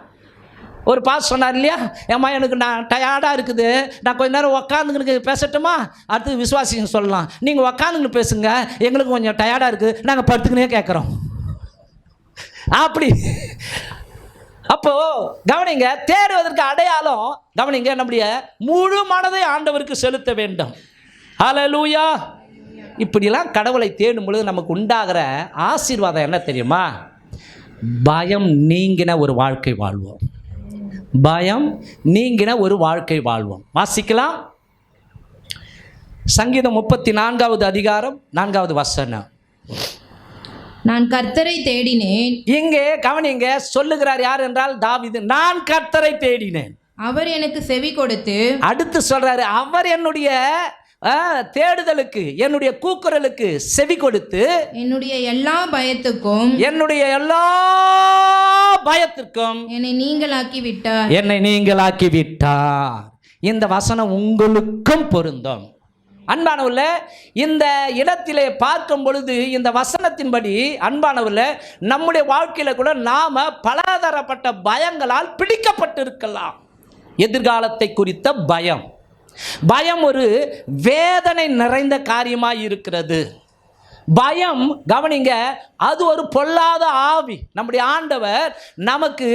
ஒரு பாஸ் சொன்னார் இல்லையா, ஏம்மா எனக்கு நான் டயர்டாக இருக்குது, நான் கொஞ்ச நேரம் உக்காந்துங்களுக்கு பேசட்டுமா? அடுத்து விசுவாசிங்க சொல்லலாம், நீங்கள் உக்காந்துங்கன்னு பேசுங்க, எங்களுக்கு கொஞ்சம் டயர்டாக இருக்குது, நாங்கள் படுத்துக்கினே கேட்குறோம். அப்படி அப்போது கவனிங்க, தேடுவதற்கு அடையாளம் கவனிங்க, நம்முடைய முழு மனதை ஆண்டவருக்கு செலுத்த வேண்டும். ஹல்லேலூயா. இப்படிலாம் கடவுளை தேடும் பொழுது நமக்கு உண்டாகிற ஆசீர்வாதம் என்ன தெரியுமா? பயம் நீங்கின ஒரு வாழ்க்கை வாழ்வோம். பயம் நீங்கின ஒரு வாழ்க்கை வாழ்வோம். வாசிக்கலாம், சங்கீதம் 34வது அதிகாரம் 4வது வசனம். நான் கர்த்தரை தேடினேன். இங்கே கவனிங்க, சொல்லுகிறார் யார் என்றால் தாவீது. நான் கர்த்தரை தேடினேன், அவர் எனக்கு செவி கொடுத்து. அடுத்து சொல்றாரு, அவர் என்னுடைய தேடுதலுக்கு, என்னுடைய கூக்குரலுக்கு செவி கொடுத்து, என்னுடைய எல்லா பயத்துக்கும் என்னை நீங்களாக்கி விட்டார். இந்த வசனம் உங்களுக்கும் பொருந்தும். அன்பானவர்களே, இந்த இடத்திலே பார்க்கும் பொழுது இந்த வசனத்தின்படி அன்பானவர்களே, நம்முடைய வாழ்க்கையில் கூட நாம் பலதரப்பட்ட பயங்களால் பிடிக்கப்பட்டிருக்கலாம். எதிர்காலத்தை குறித்த பயம், பயம் ஒரு வேதனை நிறைந்த காரியமாக இருக்கிறது. பயம் கவனிங்க, அது ஒரு பொல்லாத ஆவி. நம்முடைய ஆண்டவர் நமக்கு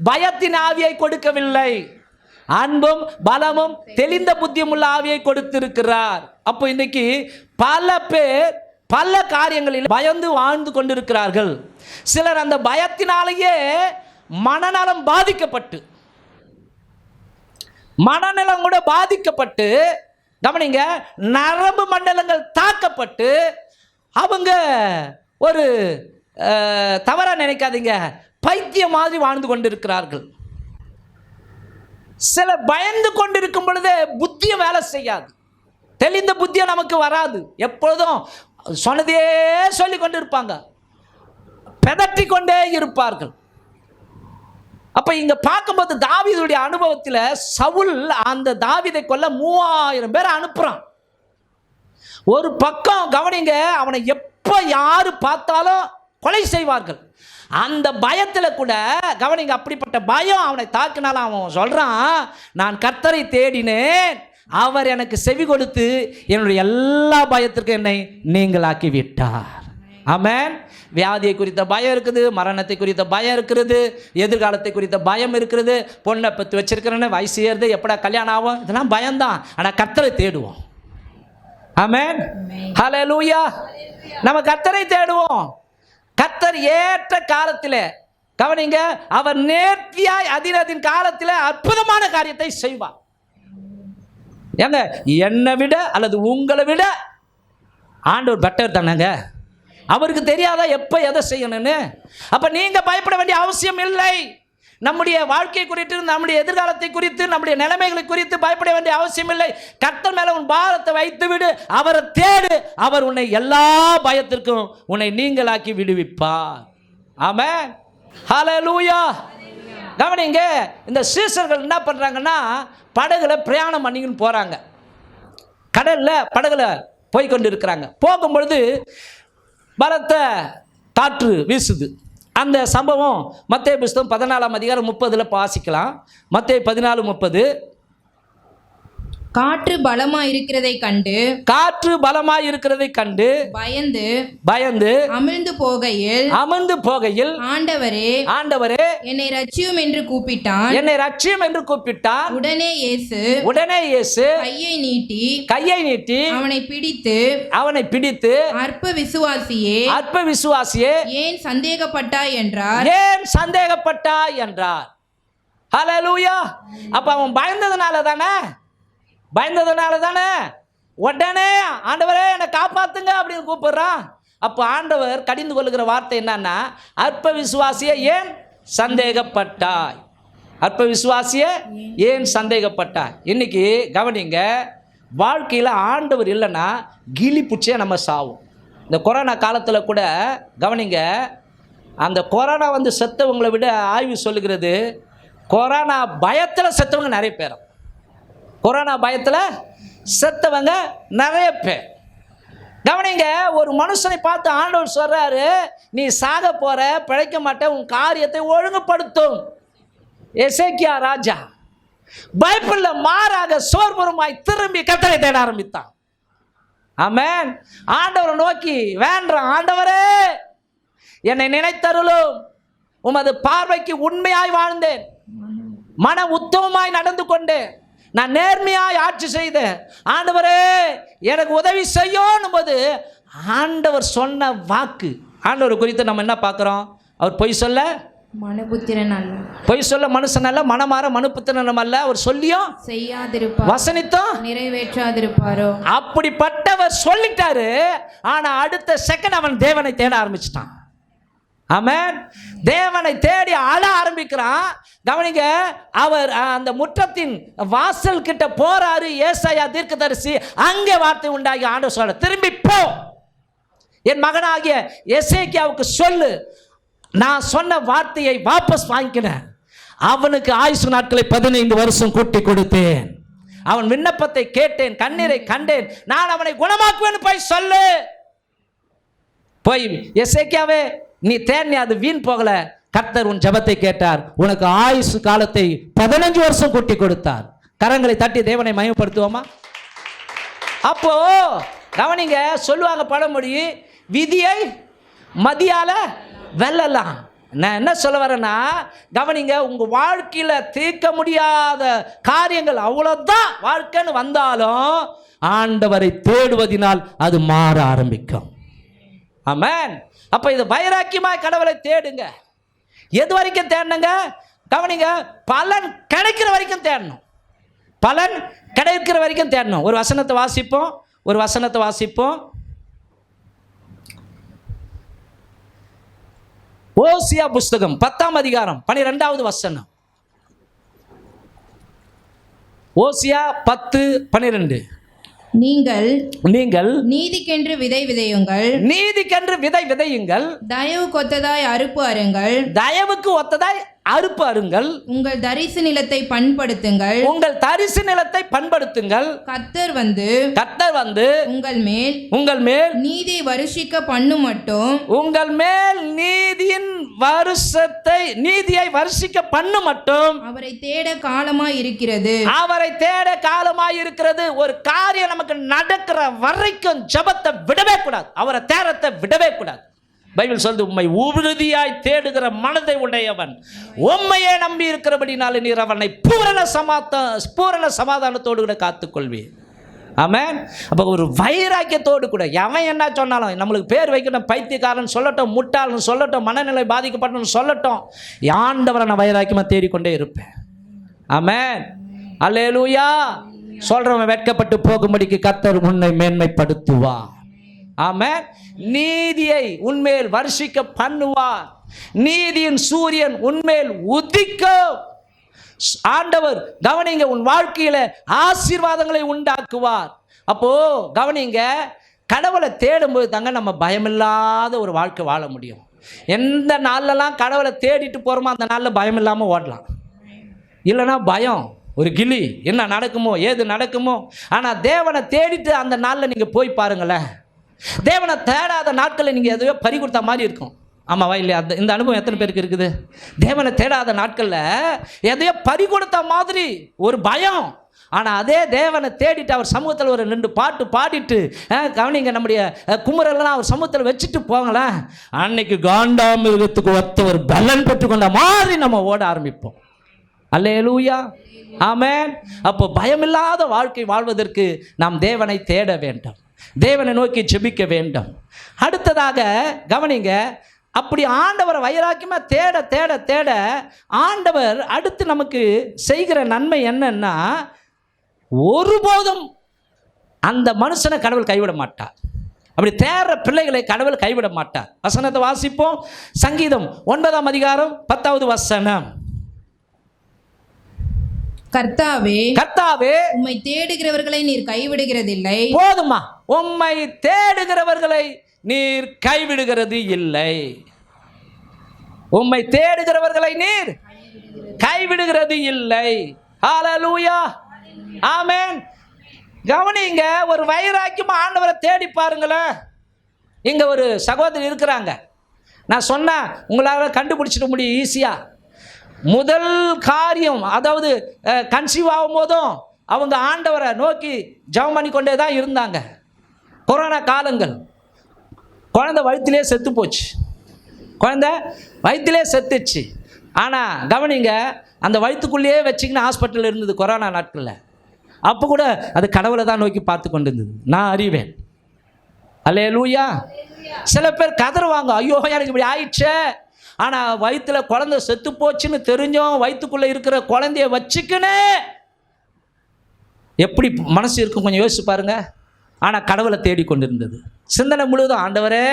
பயத்தின் ஆவியை கொடுக்கவில்லை, அன்பும் பலமும் தெளிந்த புத்தியும் உள்ள ஆவியை கொடுத்திருக்கிறார். அப்போ இன்னைக்கு பல பேர் பல காரியங்களில் பயந்து வாழ்ந்து கொண்டிருக்கிறார்கள். சிலர் அந்த பயத்தினாலேயே மனநலம் பாதிக்கப்பட்டு, மனநலம் கூட பாதிக்கப்பட்டு கவனிங்க, நரம்பு மண்டலங்கள் தாக்கப்பட்டு அவங்க ஒரு தவறாக நினைக்காதீங்க, பைத்தியம் மாதிரி வாழ்ந்து கொண்டிருக்கிறார்கள். சில பயந்து கொண்டிருக்கும் பொழுது புத்தியும் வேலை செய்யாது, தெளிந்த புத்தியும் நமக்கு வராது. எப்பொழுதும் சொன்னதே சொல்லி கொண்டிருப்பாங்க, பெதட்டி கொண்டே இருப்பார்கள். அப்போ இங்கே பார்க்கும்போது தாவீதுடைய அனுபவத்தில் சவுல் அந்த தாவீதை கொல்ல 3000 பேரை அனுப்புகிறான். ஒரு பக்கம் கவனிங்க, அவனை எப்போ யார் பார்த்தாலும் கொலை செய்வார்கள். அந்த பயத்தில் கூட கவனிங்க, அப்படிப்பட்ட பயம் அவனை தாக்கினாலும் அவன் சொல்கிறான், நான் கர்த்தரை தேடினேன், அவர் எனக்கு செவி கொடுத்து என்னுடைய எல்லா பயத்திற்கும் என்னை நீங்களாக்கி விட்டார். ஆமென். வியாதியை குறித்த பயம் இருக்குது, மரணத்தை குறித்த பயம் இருக்கிறது, எதிர்காலத்தை குறித்த பயம் இருக்கிறது, பொண்ணை பற்றி வச்சிருக்கிறேன்னு வயசு ஏறுது, எப்படா கல்யாணம் ஆகும், இதெல்லாம் பயம்தான். ஆனால் கர்த்தரை தேடுவோம். ஆமென். ஹல்லேலூயா. நம்ம கர்த்தரை தேடுவோம். கர்த்தர் ஏற்ற காலத்தில் கவனிங்க, அவர் நேர்த்தியாய் அதினதின் காலத்தில் அற்புதமான காரியத்தை செய்வார். ஏங்க, என்னை விட அல்லது உங்களை விட ஆண்டவர் பெட்டர் தானேங்க. அவருக்கு தெரியாதா எப்போ எதை செய்யணும்னு? அப்போ நீங்கள் பயப்பட வேண்டிய அவசியம் இல்லை. நம்முடைய வாழ்க்கை குறித்து, நம்முடைய எதிர்காலத்தை குறித்து, நம்முடைய நிலைமைகளை குறித்து பயப்பட வேண்டிய அவசியம் இல்லை. கர்த்தர் மேலே உன் பாரத்தை வைத்து விடு, அவரை தேடு, அவர் உன்னை எல்லா பயத்திற்கும் உன்னை நீங்களாக்கி விடுவிப்பார். ஆமென். ஹல்லேலூயா. கவனிங்க, இந்த சீசர்கள் என்ன பண்ணுறாங்கன்னா, படகுல பிரயாணம் பண்ணிக்கின்னு போகிறாங்க, கடலில் படகுல போய்கொண்டு இருக்கிறாங்க. போகும்பொழுது பலத்த காற்று வீசுது. அந்த சம்பவம் மத்தேயு புஸ்தகம் 14ஆம் அதிகாரம் 30 வாசிக்கலாம். மத்தேயு 14:30. காற்று பலமாய் இருக்கிறதை கண்டு பயந்து அமிழ்ந்து போகையில் ஆண்டவரே என்னை ரட்சியும் என்று கூப்பிட்டான். உடனே இயேசு கையை நீட்டி அவனை பிடித்து அற்ப விசுவாசியே ஏன் சந்தேகப்பட்டாய் என்றார். ஹல்லேலூயா. அப்ப அவன் பயந்ததுனால தானே உடனே ஆண்டவரே என்னை காப்பாத்துங்க அப்படின்னு கூப்பிடுறான். அப்போ ஆண்டவர் கடிந்து கொள்ளுகிற வார்த்தை என்னன்னா, அற்ப விசுவாசியே ஏன் சந்தேகப்பட்டாய். இன்னைக்கு கவனிங்க, வாழ்க்கையில் ஆண்டவர் இல்லைன்னா கிளி பிடிச்சே நம்ம சாவும். இந்த கொரோனா காலத்தில் கூட கவனிங்க, அந்த கொரோனா செத்தவங்களை விட ஆய்வு சொல்லுகிறது, கொரோனா பயத்தில் செத்தவங்க நிறைய பேர். கொரோனா பயத்தில் செத்தவங்க நிறைய பேர். கவனிங்க, ஒரு மனுஷனை பார்த்து ஆண்டவர் சொல்றாரு, நீ சாக போற, பிழைக்க மாட்ட, உன் காரியத்தை ஒழுங்குபடுத்தும். எசேக்கியா ராஜா பயப்படல, மாறாக சோர்வுமாய் திரும்பி கர்த்தரை தேட ஆரம்பித்தான். ஆமென். ஆண்டவரை நோக்கி வேண்டாம், ஆண்டவரே என்னை நினைத்தருளும், உமது பார்வைக்கு உண்மையாய் வாழ்ந்தேன், மன உத்தமமாய் நடந்து கொண்டேன், நான் நேர்மையாய் ஆட்சி செய்தேன், ஆண்டவரே எனக்கு உதவி செய்யும் போது ஆண்டவர் சொன்ன வாக்கு. ஆண்டவர் குறித்து நம்ம என்ன பார்க்குறோம்? அவர் பொய் சொல்ல மனுஷன் அல்ல, மனமாற மனுபுத்திரன் அல்ல, அவர் சொல்லியும் செய்யாதிருப்பார், வசனித்தும் நிறைவேற்றாதிருப்பாரோ. அப்படிப்பட்டவர் சொல்லிட்டாரு. ஆனா அடுத்த செகண்ட் அவன் தேவனை தேட ஆரம்பிச்சிட்டான். ஆமென். தேவனை தேடி அழ ஆரம்பிக்கிறான். கவனிங்க, அவர் அந்த முற்றத்தின் வாசல் கிட்ட போறாரு. ஏசாயா தீர்க்கதரிசி அங்கே வார்த்தை உண்டாகி ஆண்டவர் சொல்ற, திரும்பி போ, என் மகனாகிய எசேக்கியாவுக்கு சொல்லு, நான் சொன்ன வார்த்தையை வாபஸ் வாங்கினேன், அவனுக்கு ஆயுசு நாட்களை 15 வருஷம் கூட்டி கொடுத்தேன், அவன் விண்ணப்பத்தை கேட்டேன், கண்ணீரை கண்டேன், நான் அவனை குணமாக்குவேன்னு போய் சொல்லு. போய் எசேக்கியாவே நீ தேர்னி, அது வீண் போகல, கர்த்தர் உன் ஜெபத்தை கேட்டார், உனக்கு ஆயுசு காலத்தை 15 வருஷம் கூட்டி கொடுத்தார். கரங்களை தட்டி தேவனை மகிமைப்படுத்துவோமா? அப்போ கவனிங்க, சொல்லுவாங்க பழமொழி, விதியை மதியால வெல்லலாம். நான் என்ன சொல்ல வரேன்னா, கவனிங்க, உங்க வாழ்க்கையில தீர்க்க முடியாத காரியங்கள் அவ்வளவுதான் வாழ்க்கைன்னு வந்தாலும் ஆண்டவரை தேடுவதினால் அது மாற ஆரம்பிக்கும். ஆமென். அப்ப இது வைராக்கியமாய் கடவுளை தேடுங்க. எது வரைக்கும் தேடணுங்க? கவனிங்க, பலன் கிடைக்கிற வரைக்கும் தேடணும். ஒரு வசனத்தை வாசிப்போம். ஓசியா புஸ்தகம் 10ஆம் அதிகாரம் 12வது வசனம். ஓசியா 10:12. நீங்கள் நீதிக்கென்று விதை விதையுங்கள், தயவுக்கு ஒத்ததாய் அறுப்பு அருங்கள், உங்கள் தரிசு நிலத்தை பண்படுத்துங்கள், கர்த்தர் வந்து உங்கள் மேல் நீதியை வருஷிக்க பண்ணும் மட்டும், உங்கள் மேல் நீதியை வருஷிக்க பண்ணும் மட்டும் அவரை தேட காலமாய் இருக்கிறது. ஒரு காரியம் நமக்கு நடக்கிற வரைக்கும் ஜெபத்தை விடவே கூடாது, அவரை தேடத்தை விடவே கூடாது. பைபிள் சொல்லுது, உம்மை உறுதியாய் தேடுகிற மனதை உடையவன் உம்மையே நம்பி இருக்கிறபடினால நீர் அவனை பூரண சமாதானத்தோடு கூட காத்துக்கொள்வீர். ஆமென். அப்போ ஒரு வைராக்கியத்தோடு கூட, எவன் என்ன சொன்னாலும், நம்மளுக்கு பேர் வைக்கணும், பைத்தியக்காரன் சொல்லட்டும், முட்டாள்னு சொல்லட்டும், மனநிலை பாதிக்கப்பட்டன்னு சொல்லட்டும், ஆண்டவரை நான் வைராக்கியமாக தேடிக்கொண்டே இருப்பேன். ஆமென். அல்லேலூயா. சொல்றவன் வெட்கப்பட்டு போகும்படிக்கு கர்த்தர் உன்னை மேன்மைப்படுத்துவா. ஆமென். நீதியை உன்மேல் வருஷிக்க பண்ணுவார், நீதியின் சூரியன் உன்மேல் உதிக்கும். ஆண்டவர் கவனிங்க, உன் வாழ்க்கையில ஆசீர்வாதங்களை உண்டாக்குவார். அப்போ கவனிங்க, கடவுளை தேடும்போது தாங்க நம்ம பயமில்லாத ஒரு வாழ்க்கை வாழ முடியும். எந்த நாள்லலாம் கடவுளை தேடிட்டு போகிறோமோ அந்த நாளில் பயம் இல்லாமல் ஓடலாம். இல்லைன்னா பயம், ஒரு கிளி, என்ன நடக்குமோ ஏது நடக்குமோ. ஆனால் தேவனை தேடிட்டு அந்த நாளில் நீங்கள் போய் பாருங்களேன், தேவனை தேடாத நாட்களில் நீங்கள் எதுவே பறி கொடுத்த மாதிரி இருக்கும். ஆமாவா இல்லையா? இந்த அனுபவம் எத்தனை பேருக்கு இருக்குது? தேவனை தேடாத நாட்களில் எதையோ பறி கொடுத்த மாதிரி ஒரு பயம். ஆனால் அதே தேவனை தேடிட்டு அவர் சமூகத்தில் ஒரு 2 பாட்டு பாடிட்டு கவனிங்க, நம்முடைய குமரெல்லாம் அவர் சமூகத்தில் வச்சுட்டு போங்களேன், அன்னைக்கு காண்டாமிருகத்துக்கு ஒத்த ஒரு பலன் பெற்றுக்கொண்ட மாதிரி நம்ம ஓட ஆரம்பிப்போம். அல்லேலூயா, ஆமென். அப்போ பயமில்லாத வாழ்க்கை வாழ்வதற்கு நாம் தேவனை தேட வேண்டும், தேவனை நோக்கி ஜெபிக்க வேண்டும். அடுத்ததாக கவனிங்க, அப்படி ஆண்டவரை வைராக்கியமாக தேட தேட தேட ஆண்டவர் அடுத்து நமக்கு செய்கிற நன்மை என்னன்னா, ஒருபோதும் அந்த மனுஷனை கடவுள் கைவிட மாட்டார். அப்படி தேடுற பிள்ளைகளை கடவுள் கைவிட மாட்டார். வசனத்தை வாசிப்போம். சங்கீதம் 9ஆம் அதிகாரம் 10வது வசனம். கர்த்தாவே, கர்த்தாவே, உம்மை தேடுகிறவர்களை நீர் கைவிடுகிறதில்லை. போதுமா, உம்மை தேடுகிறவர்களை நீர் கைவிடுகிறது இல்லை. உம்மை தேடுகிறவர்களை நீர் கைவிடுகிறது இல்லை. ஹல்லேலூயா, ஆமென். கவனிங்க, ஒரு வைராக்கியமா ஆண்டவரை தேடி பாருங்களேன். இங்க ஒரு சகோதரி இருக்கிறாங்க, நான் சொன்னா உங்களால் கண்டுபிடிச்சிட முடியும் ஈஸியா. முதல் காரியம், அதாவது கன்சீவ் ஆகும் போதும் அவங்க ஆண்டவரை நோக்கி ஜெபம் பண்ணி கொண்டே தான் இருந்தாங்க. கொரோனா காலங்கள், குழந்தை வயிற்றிலே செத்து போச்சு, குழந்தை வயிற்றிலே செத்துச்சு. ஆனால் கவனிங்க, அந்த வயிற்றுக்குள்ளேயே வச்சிக்கின்னு ஹாஸ்பிட்டலில் இருந்தது கொரோனா நாட்களில். அப்போ கூட அது கடவுளை தான் நோக்கி பார்த்து கொண்டு இருந்தது. நான் அறிவேன். அல்லேலூயா. சில பேர் கதறுவாங்க, ஐயோ எனக்கு இப்படி ஆயிடுச்சே. ஆனால் வயிற்றில் குழந்தை செத்து போச்சுன்னு தெரிஞ்சோம் வயிற்றுக்குள்ளே இருக்கிற குழந்தைய வச்சுக்கின்னு எப்படி மனசு இருக்கும் கொஞ்சம் யோசிச்சு பாருங்க. ஆனால் கடவுளை தேடிக்கொண்டு இருந்தது. சிந்தனை முழுவதும் ஆண்டவரே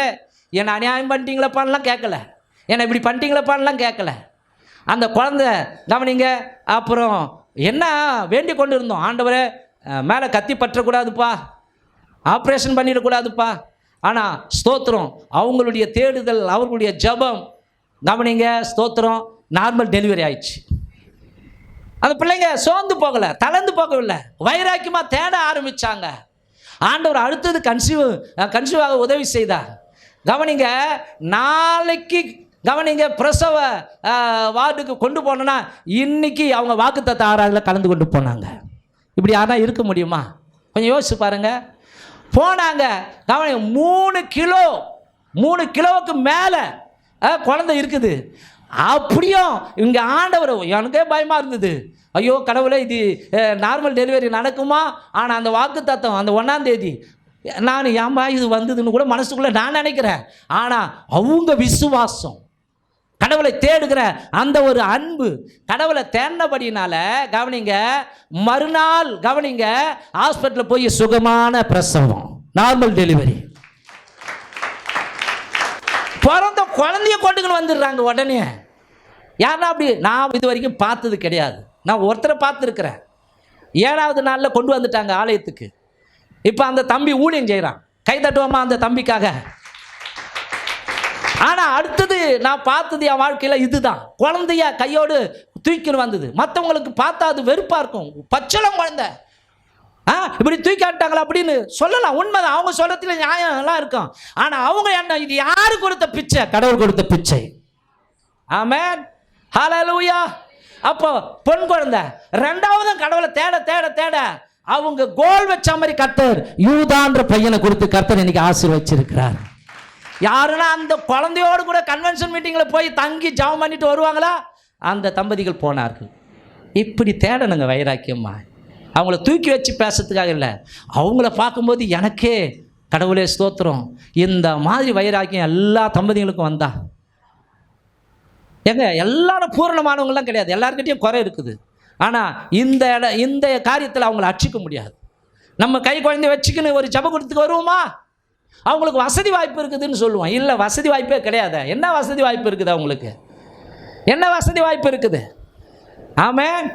என்னை அநியாயம் பண்ணிட்டீங்களப்பான்லாம் கேட்கல, என்னை இப்படி பண்ணிட்டீங்களப்பான்லாம் கேட்கல. அந்த குழந்தை கவனிங்க, அப்புறம் என்ன வேண்டி கொண்டு இருந்தோம், ஆண்டவரே மேலே கத்தி பற்றக்கூடாதுப்பா, ஆப்ரேஷன் பண்ணிடக்கூடாதுப்பா. ஆனால் ஸ்தோத்திரம், அவங்களுடைய தேடுதல், அவர்களுடைய ஜபம், கவனிங்க ஸ்தோத்திரம், நார்மல் டெலிவரி ஆயிடுச்சு. அந்த பிள்ளைங்க சோர்ந்து போகலை, தளர்ந்து போகவில்லை, வைராக்கியமாக தேட ஆரம்பித்தாங்க. ஆண்டவர் அடுத்தது கன்சீவாக உதவி செய்தார். கவனிங்க, நாளைக்கு கவனிங்க பிரசவ வார்டுக்கு கொண்டு போனோன்னா இன்னைக்கு அவங்க வாக்குத்தத்த ஆராதனையில் கலந்து கொண்டு போனாங்க. இப்படி யாரா இருக்க முடியுமா? கொஞ்சம் யோசிச்சு பாருங்க. போனாங்க, கவனிங்க, 3 கிலோவுக்கு மேலே குழந்தை இருக்குது. அப்படியும் இங்கே ஆண்டவர், எனக்கே பயமாக இருந்தது, ஐயோ கடவுளே இது நார்மல் டெலிவரி நடக்குமா? ஆனால் அந்த வாக்குத்தத்தம் அந்த 1ஆம் தேதி நான் ஏன்பா இது வந்ததுன்னு கூட மனசுக்குள்ளே நான் நினைக்கிறேன். ஆனால் அவங்க விசுவாசம், கடவுளை தேடுகிற அந்த ஒரு அன்பு, கடவுளை தேடினபடினால கவனிங்க, மறுநாள் கவனிங்க ஹாஸ்பிட்டலில் போய் சுகமான பிரசவம், நார்மல் டெலிவரி. பிறந்த குழந்தைய கொண்டுக்கின்னு வந்துடுறாங்க உடனே. யாருன்னா அப்படி நான் இது வரைக்கும் பார்த்தது கிடையாது. நான் ஒருத்தரை பார்த்துருக்கிறேன். 7வது நாளில் கொண்டு வந்துட்டாங்க ஆலயத்துக்கு. இப்போ அந்த தம்பி ஊழியம் செய்கிறான். கை தட்டுவோமா அந்த தம்பிக்காக? ஆனால் அடுத்தது நான் பார்த்தது என் வாழ்க்கையில் இதுதான். குழந்தைய கையோடு தூக்கின்னு வந்தது. மற்றவங்களுக்கு பார்த்தா அது வெறுப்பாக இருக்கும், பச்சளம் குழந்தை இப்படி தூக்கிட்டாங்களா அப்படின்னு சொல்லலாம், உண்மைதான், அவங்க சொல்றதுல நியாயம் எல்லாம் இருக்கும். ஆனால் அவங்க என்ன, இது யாரு கொடுத்த பிச்சை? கடவுள் கொடுத்த பிச்சை. ஆமென், ஹல்லேலூயா. அப்போ பொன் குழந்தை 2வது கடவுளை தேட தேட தேட அவங்க கோல் வச்ச மாதிரி கர்த்தர் யூதான்ற பையனை கொடுத்து கர்த்தர் இன்னைக்கு ஆசீர்வதிச்சிருக்கிறார். யாருன்னா அந்த குழந்தையோடு கூட கன்வென்ஷன் மீட்டிங்கில் போய் தங்கி ஜெபம் பண்ணிட்டு வருவாங்களா? அந்த தம்பதிகள் போனார்கள். இப்படி தேடணுங்க வைராக்கியமா. அவங்கள தூக்கி வச்சு பேசுறதுக்காக இல்லை, அவங்கள பார்க்கும்போது எனக்கே கடவுளே ஸ்தோத்திரம், இந்த மாதிரி வைராக்கியம் எல்லா தம்பதிகளுக்கும் வந்தா. ஏங்க எல்லாரும் பூரணமானவங்களாம் கிடையாது, எல்லாருக்கிட்டையும் குறை இருக்குது. ஆனால் இந்த காரியத்தில் அவங்கள அடிச்சிக்க முடியாது. நம்ம கை குழந்தைய வச்சுக்கின்னு ஒரு ஜெப கொடுத்துக்கு வருவோமா? அவங்களுக்கு வசதி வாய்ப்பு இருக்குதுன்னு சொல்லுவோம். இல்லை, வசதி வாய்ப்பே கிடையாது. என்ன வசதி வாய்ப்பு இருக்குது அவங்களுக்கு? என்ன வசதி வாய்ப்பு இருக்குது? ஆமென்,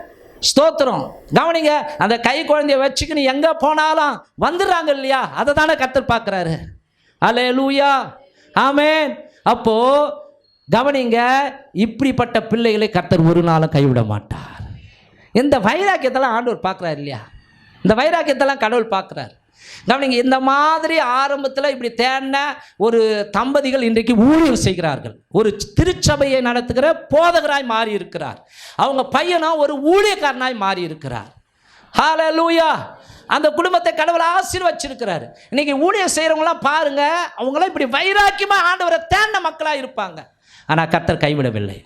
ஸ்தோத்திரம். கவனிங்க, அந்த கை குழந்தைய வச்சுக்கின்னு எங்கே போனாலும் வந்துடுறாங்க இல்லையா? அதை தானே கர்த்தர் பார்க்குறாரு. அல்லேலூயா, ஆமென். அப்போது கவனிங்க, இப்படிப்பட்ட பிள்ளைகளை கர்த்தர் ஒரு நாளும் கைவிட மாட்டார். இந்த வைராக்கியத்தெல்லாம் ஆண்டவர் பார்க்குறாரு இல்லையா? இந்த வைராக்கியத்தெல்லாம் கடவுள் பார்க்குறார். கவனிங்க, இந்த மாதிரி ஆரம்பத்தில் இப்படி தேடின ஒரு தம்பதிகள் இன்றைக்கு ஊழியம் செய்கிறார்கள். ஒரு திருச்சபையை நடத்துகிற போதகராய் மாறி இருக்கிறார். அவங்க பையனும் ஒரு ஊழியக்காரனாய் மாறி இருக்கிறார். ஹல்லேலூயா! அந்த குடும்பத்தை கடவுள் ஆசீர்வச்சிருக்கிறாரு. இன்னைக்கு ஊழியம் செய்கிறவங்களாம் பாருங்க, அவங்களாம் இப்படி வைராக்கியமாக ஆண்டவரை தேடின மக்களாக இருப்பாங்க. ஆனால் கர்த்தர் கைவிடவில்லை.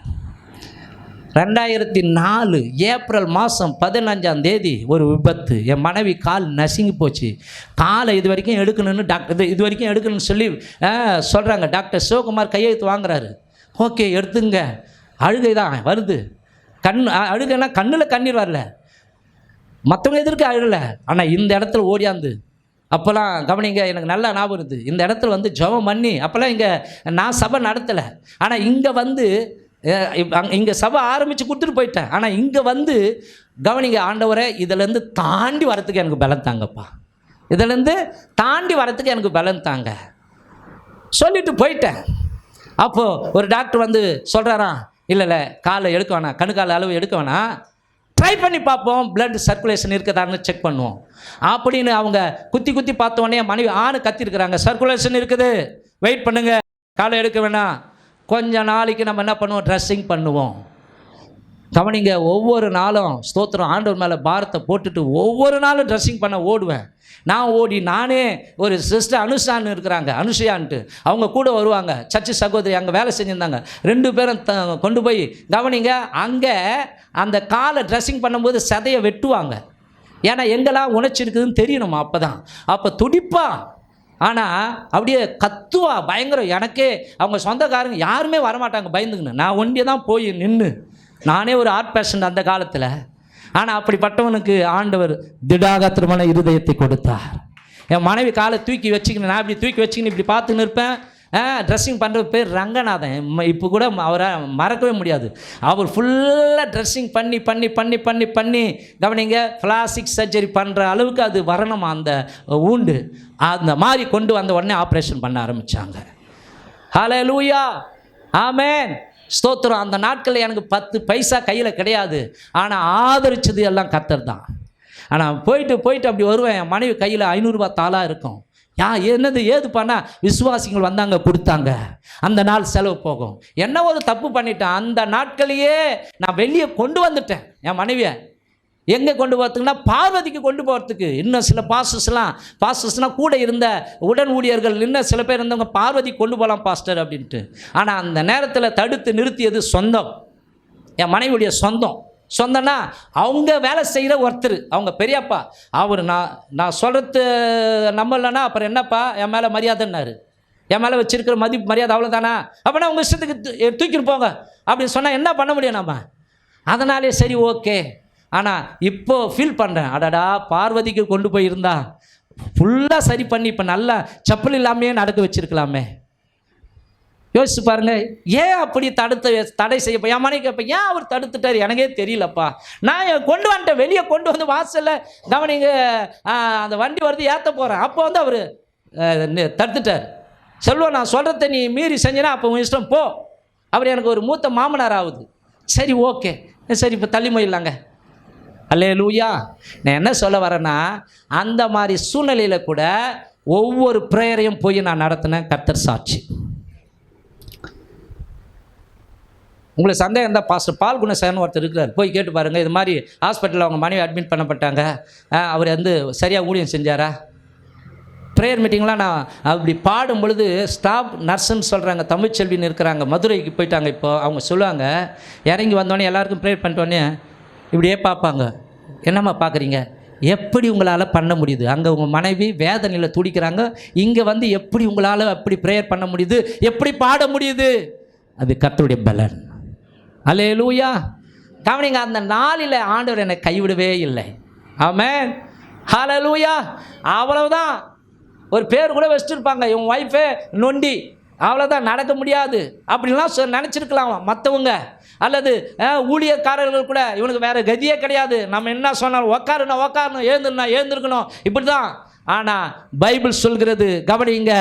2004 ஏப்ரல் மாதம் 15 ஒரு விபத்து. என் மனைவி கால் நசுங்கி போச்சு. காலை இது வரைக்கும் எடுக்கணும்னு டாக்டர் இது வரைக்கும் எடுக்கணும்னு சொல்லி சொல்கிறாங்க. டாக்டர் சிவகுமார் கையெழுத்து வாங்குறாரு. ஓகே, எடுத்துங்க. அழுகை தான் வருது. அழுகைன்னா கண்ணில் கண்ணீர் வரல, மற்றவங்க எதிர்க்க அழுகலை. ஆனால் இந்த இடத்துல ஓடியாந்து அப்போல்லாம் கவனிங்க, எனக்கு நல்லா ஞாபகம் இருக்குது. இந்த இடத்துல வந்து ஜெபம் பண்ணி, அப்போல்லாம் இங்கே நான் சபை நடத்தலை. ஆனால் இங்கே வந்து இங்கே சபை ஆரம்பித்து கொடுத்துட்டு போயிட்டேன். ஆனால் இங்கே வந்து கவனிங்க, ஆண்டவரே இதிலேருந்து தாண்டி வரத்துக்கு எனக்கு பலம் தாங்கப்பா, இதிலேருந்து தாண்டி வரத்துக்கு எனக்கு பலம் தாங்க சொல்லிட்டு போயிட்டேன். அப்போது ஒரு டாக்டர் வந்து சொல்கிறாராம், இல்லை காலை எடுக்க வேணாம், கணுக்கால அளவு எடுக்க வேணாம், ட்ரை பண்ணி பார்ப்போம், பிளட் சர்க்குலேஷன் இருக்குதான்னு செக் பண்ணுவோம் அப்படின்னு அவங்க குத்தி பார்த்தோன்னே மனைவி கத்திருக்கிறாங்க, சர்க்குலேஷன் இருக்குது, வெயிட் பண்ணுங்க, காலை எடுக்க வேணாம், கொஞ்ச நாளைக்கு நம்ம என்ன பண்ணுவோம், ட்ரெஸ்ஸிங் பண்ணுவோம். கவனிங்க, ஒவ்வொரு நாளும் ஸ்தோத்திரம் ஆண்டவர் மேலே பாரத்தை போட்டுட்டு ஒவ்வொரு நாளும் ட்ரெஸ்ஸிங் பண்ண ஓடுவேன். நான் ஓடி நானே ஒரு சிஸ்டர் அனுஷான்னு இருக்கிறாங்க, அனுஷையான்ட்டு, அவங்க கூட வருவாங்க, சர்ச்சு சகோதரி அங்கே வேலை செஞ்சுருந்தாங்க. 2 பேரும் கொண்டு போய் கவனிங்க, அங்கே அந்த காலை ட்ரெஸ்ஸிங் பண்ணும்போது சதையை வெட்டுவாங்க. ஏன்னா எங்கெல்லாம் உணர்ச்சிருக்குதுன்னு தெரியணுமா, அப்போ துடிப்பா. ஆனால் அப்படியே கத்துவா பயங்கரம். எனக்கே அவங்க சொந்தக்காரங்க யாருமே வரமாட்டாங்க பயந்துங்கன்னு. நான் ஒண்டியே தான் போய் நின்று, நானே ஒரு ஆர்ட் பேஷண்ட் அந்த காலத்தில். ஆனால் அப்படிப்பட்டவனுக்கு ஆண்டவர் திடாகத்திரமான இருதயத்தை கொடுத்தார். என் மனைவி காலை தூக்கி வச்சுக்கின்னு, நான் இப்படி தூக்கி வச்சுக்கின்னு இப்படி பார்த்துன்னு இருப்பேன். ட்ரெஸ்ஸிங் பண்ணுற பேர் ரங்கநாதன். இப்போ கூட அவரை மறக்கவே முடியாது. அவர் ஃபுல்லாக ட்ரெஸ்ஸிங் பண்ணி பண்ணி பண்ணி பண்ணி பண்ணி கவனிங்க, பிளாஸ்டிக் சர்ஜரி பண்ணுற அளவுக்கு அது வரணுமா அந்த ஊண்டு. அந்த மாதிரி கொண்டு வந்த உடனே ஆப்ரேஷன் பண்ண ஆரம்பித்தாங்க. ஹல்லேலூயா, ஆமென், ஸ்தோத்திரம். அந்த நாட்களில் எனக்கு 10 பைசா கையில் கிடையாது. ஆனால் ஆதரிச்சது எல்லாம் கர்த்தர் தான். ஆனால் போயிட்டு அப்படி வருவேன், என் மனைவி கையில் 500 ரூபாய் தாளாக இருக்கும். என்னது ஏது பண்ணால் விசுவாசிகள் வந்தாங்க கொடுத்தாங்க, அந்த நாள் செலவு போகும். என்ன ஒரு தப்பு பண்ணிட்டேன், அந்த நாட்களையே நான் வெளியே கொண்டு வந்துட்டேன். என் மனைவியை எங்கே கொண்டு போகிறதுக்குன்னா பார்வதிக்கு கொண்டு போகிறதுக்கு. இன்னும் சில பாஸ்டர்ஸ்னால் கூட இருந்த உடன் ஊழியர்கள் இன்னும் சில பேர் இருந்தவங்க பார்வதி கொண்டு போகலாம் பாஸ்டர் அப்படின்ட்டு. ஆனால் அந்த நேரத்தில் தடுத்து நிறுத்தியது சொந்தம், என் மனைவியுடைய சொந்தம்னா அவங்க வேலை செய்கிற ஒருத்தர், அவங்க பெரியப்பா. அவர் நான் சொல்கிறது நம்பலைன்னா அப்புறம் என்னப்பா என் மேலே மரியாதைன்னாரு. என் மேலே வச்சுருக்கிற மதிப்பு மரியாதை அவ்வளோதானா, அப்படின்னா உங்கள் இஷ்டத்துக்கு தூக்கிட்டு போங்க அப்படின்னு சொன்னால் என்ன பண்ண முடியும் நம்ம. அதனாலே சரி ஓகே. ஆனால் இப்போது ஃபீல் பண்ணுறேன், அடடா பார்வதிக்கு கொண்டு போயிருந்தா ஃபுல்லாக சரி பண்ணி இப்போ நல்லா செப்பல் இல்லாமையே நடக்க வச்சுருக்கலாமே. யோசிச்சு பாருங்க, ஏன் அப்படி தடை செய்ய என் மனைவி கேட்ப, ஏன் அவர் தடுத்துட்டார் எனக்கே தெரியலப்பா. நான் கொண்டு வந்துட்டேன், வெளியே கொண்டு வந்து வாசலில் கவனிங்க, அந்த வண்டி வருது ஏற்ற போகிறேன், அப்போ வந்து அவர் தடுத்துட்டார். சொல்லுவோம், நான் சொல்கிறத நீ மீறி செஞ்சினா அப்போ உன் இஷ்டம் போ. அவர் எனக்கு ஒரு மூத்த மாமனார் ஆகுது. சரி ஓகே, சரி இப்போ தள்ளி போயிடலாங்க. அல்லேலூயா. நான் என்ன சொல்ல வரேன்னா, அந்த மாதிரி சூழ்நிலையில் கூட ஒவ்வொரு ப்ரேயரையும் போய் நான் நடத்தினேன், கர்த்தர் சாட்சி. உங்களுக்கு சந்தேகம் இருந்தால் பாஸ்டர் பால் குணசேகரன் ஒருத்தர் இருக்கிறார், போய் கேட்டு பாருங்கள். இது மாதிரி ஹாஸ்பிட்டலில் அவங்க மனைவி அட்மிட் பண்ணப்பட்டாங்க, அவர் வந்து சரியாக ஊழியம் செஞ்சாரா. ப்ரேயர் மீட்டிங்லாம் நான் அப்படி பாடும் பொழுது ஸ்டாஃப் நர்ஸுன்னு சொல்கிறாங்க, தமிழ்ச்செல்வின்னு இருக்கிறாங்க, மதுரைக்கு போயிட்டாங்க. இப்போ அவங்க சொல்லுவாங்க, இறங்கி வந்தோடனே எல்லாருக்கும் ப்ரேயர் பண்ணிட்டோன்னே இப்படியே பார்ப்பாங்க, என்னம்மா பார்க்குறீங்க, எப்படி உங்களால் பண்ண முடியுது. அங்கே உங்கள் மனைவி வேதனையில் துடிக்கிறாங்க, இங்கே வந்து எப்படி உங்களால் அப்படி ப்ரேயர் பண்ண முடியுது, எப்படி பாட முடியுது. அது கர்த்தருடைய பலன். அல்லேலூயா. கவனிங்க, அந்த நாளில் ஆண்டவர் என்னை கைவிடவே இல்லை. ஆமென், ஹல்லேலூயா. அவ்வளவுதான். ஒரு பேர் கூட வச்சுருப்பாங்க, இவன் ஒய்ஃபே நொண்டி, அவ்வளோதான், நடக்க முடியாது அப்படின்லாம் நினச்சிருக்கலாம் மற்றவங்க. அல்லது ஊழியக்காரர்கள் கூட இவனுக்கு வேறு கதியே கிடையாது, நம்ம என்ன சொன்னாலும் உக்காரணும், எழுந்திருக்கணும், இப்படி தான். ஆனால் பைபிள் சொல்கிறது, கவனிங்க,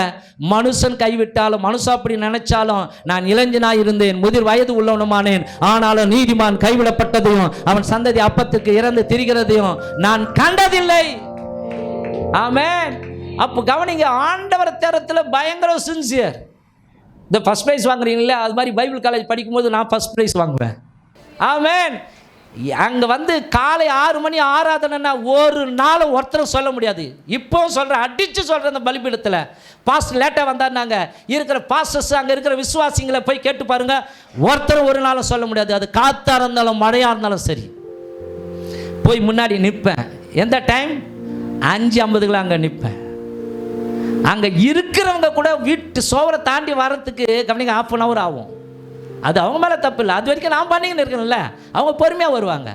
மனுஷன் கைவிட்டாலும், மனுஷன் அப்படி நினைச்சாலும், நான் இளைஞனாக இருந்தேன், முதிர் வயது உள்ளவனுமானேன், ஆனாலும் நீதிமான் கைவிடப்பட்டதையும் அவன் சந்ததி அப்பத்துக்கு இறந்து திரிகிறதையும் நான் கண்டதில்லை. ஆமென். அப்போ கவனிங்க, ஆண்டவரை தேரத்தில் பயங்கர சின்சியர். இந்த ஃபஸ்ட் ப்ரைஸ் வாங்குறீங்களே, அது மாதிரி பைபிள் காலேஜ் படிக்கும்போது நான் ஃபஸ்ட் ப்ரைஸ் வாங்குவேன். ஆமென். அங்கே வந்து காலை 6 மணி ஆராதனைன்னா ஒரு நாளும் ஒருத்தரும் சொல்ல முடியாது. இப்போவும் சொல்கிறேன், அடித்து சொல்கிறேன், அந்த பலிபீடத்தில் பாஸ்டர் லேட்டாக வந்தாருனாங்க, இருக்கிற பாஸ்டர்ஸ் அங்கே இருக்கிற விசுவாசிங்களை போய் கேட்டு பாருங்கள், ஒருத்தரும் ஒரு நாளும் சொல்ல முடியாது. அது காற்றாக இருந்தாலும் மழையாக இருந்தாலும் சரி, போய் முன்னாடி நிற்பேன். எந்த டைம் 5:50 அங்கே நிற்பேன். அங்கே இருக்கிறவங்க கூட வீட்டு சோவரை தாண்டி வர்றதுக்கு கவனிங்க 1/2 hour ஆகும். அது அவங்க மேலே தப்பு இல்லை, அது வரைக்கும் நான் பண்ணிக்கின்னு இருக்கேன்ல, அவங்க பொறுமையாக வருவாங்க.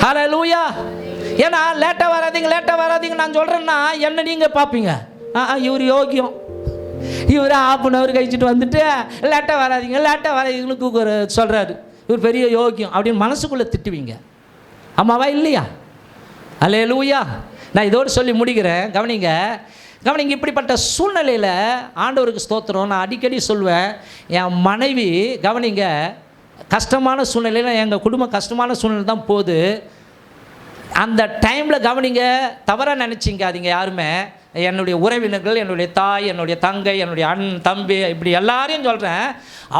ஹல்லேலூயா. ஏன்னா லேட்டாக வராதீங்க நான் சொல்கிறேன்னா என்ன நீங்கள் பார்ப்பீங்க, இவர் யோகியம், இவர் 1/2 hour கழிச்சிட்டு வந்துட்டு லேட்டாக வராதீங்கன்னு சொல்கிறாரு, இவர் பெரிய யோகியம் அப்படின்னு மனசுக்குள்ளே திட்டுவீங்க. ஆமாவா இல்லையா? ஹல்லேலூயா. நான் இதோடு சொல்லி முடிக்கிறேன். கவனிங்க, இப்படிப்பட்ட சூழ்நிலையில் ஆண்டவருக்கு ஸ்தோத்திரம். நான் அடிக்கடி சொல்வேன், என் மனைவி கவனிங்க, கஷ்டமான சூழ்நிலையில், எங்கள் குடும்பம் கஷ்டமான சூழ்நிலை தான் போகுது. அந்த டைமில் கவனிங்க, தவறாக நினச்சிங்காதீங்க யாருமே, என்னுடைய உறவினர்கள், என்னுடைய தாய், என்னுடைய தங்கை, என்னுடைய அண்ணன் தம்பி, இப்படி எல்லாரையும் சொல்கிறேன்.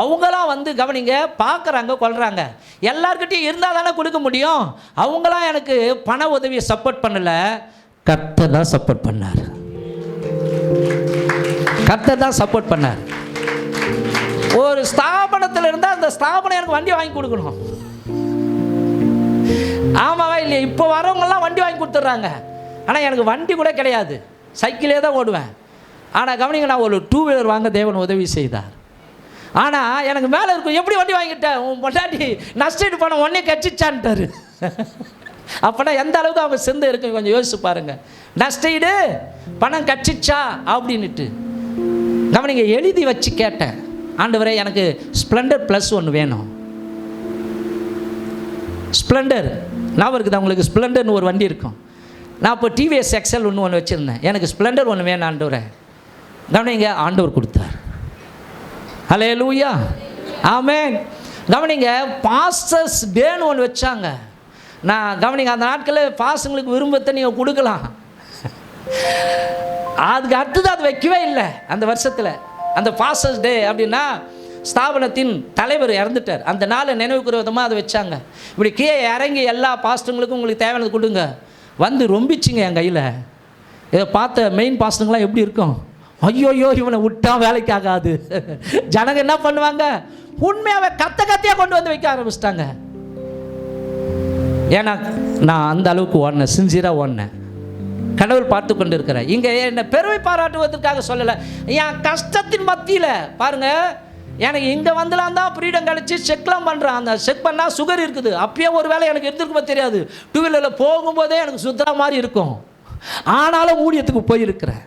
அவங்களாம் வந்து கவனிங்க பார்க்குறாங்க, கொள்கிறாங்க. எல்லார்கிட்டையும் இருந்தால் தானே கொடுக்க முடியும். அவங்களாம் எனக்கு பண உதவியை சப்போர்ட் பண்ணலை, கர்த்தர் தான் சப்போர்ட் பண்ணார். ஒரு ஸ்தாபனத்தில் இருந்தால் அந்த ஸ்தாபனம் எனக்கு வண்டி வாங்கி கொடுக்கணும். ஆமாவா இல்லையா? இப்போ வரவங்கெல்லாம் வண்டி வாங்கி கொடுத்துட்றாங்க, ஆனால் எனக்கு வண்டி கூட கிடையாது, சைக்கிளே தான் ஓடுவேன். ஆனால் கவனிங்க, நான் ஒரு 2 வீலர் வாங்க தேவன் உதவி செய்தார். ஆனால் எனக்கு மேலே இருக்கும், எப்படி வண்டி வாங்கிட்டேன், உன் பொண்டாட்டி நஷ்டம் பணம் உடனே கட்சிச்சான்ட்டாரு. அப்போனா எந்த அளவுக்கு அவங்க சிந்தை இருக்கு கொஞ்சம் யோசிச்சு பாருங்கள். நஷ்டீடு பணம் கட்சிச்சா அப்படின்ட்டு கவனிங்க, எழுதி வச்சு கேட்டேன், ஆண்டவரே எனக்கு ஸ்ப்ளெண்டர் ப்ளஸ் ஒன்று வேணும். ஸ்ப்ளெண்டர் ஞாபகம் இருக்குதா உங்களுக்கு? ஸ்ப்ளெண்டர்னு ஒரு வண்டி இருக்கும். நான் இப்போ டிவிஎஸ் எக்ஸல் ஒன்று வச்சுருந்தேன், எனக்கு ஸ்ப்ளெண்டர் ஒன்று வேணும் ஆண்டவரே. கவனிங்க, ஆண்டவர் கொடுத்தார். ஹல்லேலூயா. ஆமென். கவனிங்க, பாஸ்டர்ஸ் டேன்னு ஒன்று வச்சாங்க. நான் கவனிங்க, அந்த நாட்களில் பாசங்களுக்கு விரும்பத்தை நீங்கள் கொடுக்கலாம், அதுக்கு அடுத்தது அது வைக்கவே இல்லை அந்த வருஷத்தில். அந்த பாஸ்டர்ஸ் டே அப்படின்னா ஸ்தாபனத்தின் தலைவர் இறந்துட்டார், அந்த நாளை நினைவுக்குற விதமாக அதை வச்சாங்க. இப்படி கீழே இறங்கி எல்லா பாஸ்டருங்களுக்கும் உங்களுக்கு தேவையானது கொடுங்க. வந்து ரொம்பிச்சிங்க என் கையில். இதை பார்த்த மெயின் பாஸ்டருங்களாம் எப்படி இருக்கும், ஐயோயோ இவனை விட்டா வேலைக்கு ஆகாது. ஜனங்க என்ன பண்ணுவாங்க, உண்மையாகவே கத்தையாக கொண்டு வந்து வைக்க ஆரம்பிச்சிட்டாங்க. ஏன்னா நான் அந்த அளவுக்கு ஓடினேன், சின்சியராக ஓடினேன். கடவுள் பார்த்து கொண்டு இருக்கிறேன். இங்கே என்னை பெருமை பாராட்டுவதற்காக சொல்லலை, என் கஷ்டத்தின் மத்தியில் பாருங்கள், எனக்கு இங்கே வந்துலாம் தான் ஃப்ரீடம் கிடச்சி செக்லாம் பண்ணுறேன். அந்த செக் பண்ணால் சுகர் இருக்குது, அப்பயே ஒரு வேளை எனக்கு எடுத்துருக்குமே தெரியாது. 2 வீலரில் போகும்போதே எனக்கு சுத்தர மாதிரி இருக்கும், ஆனாலும் ஊழியத்துக்கு போயிருக்கிறேன்.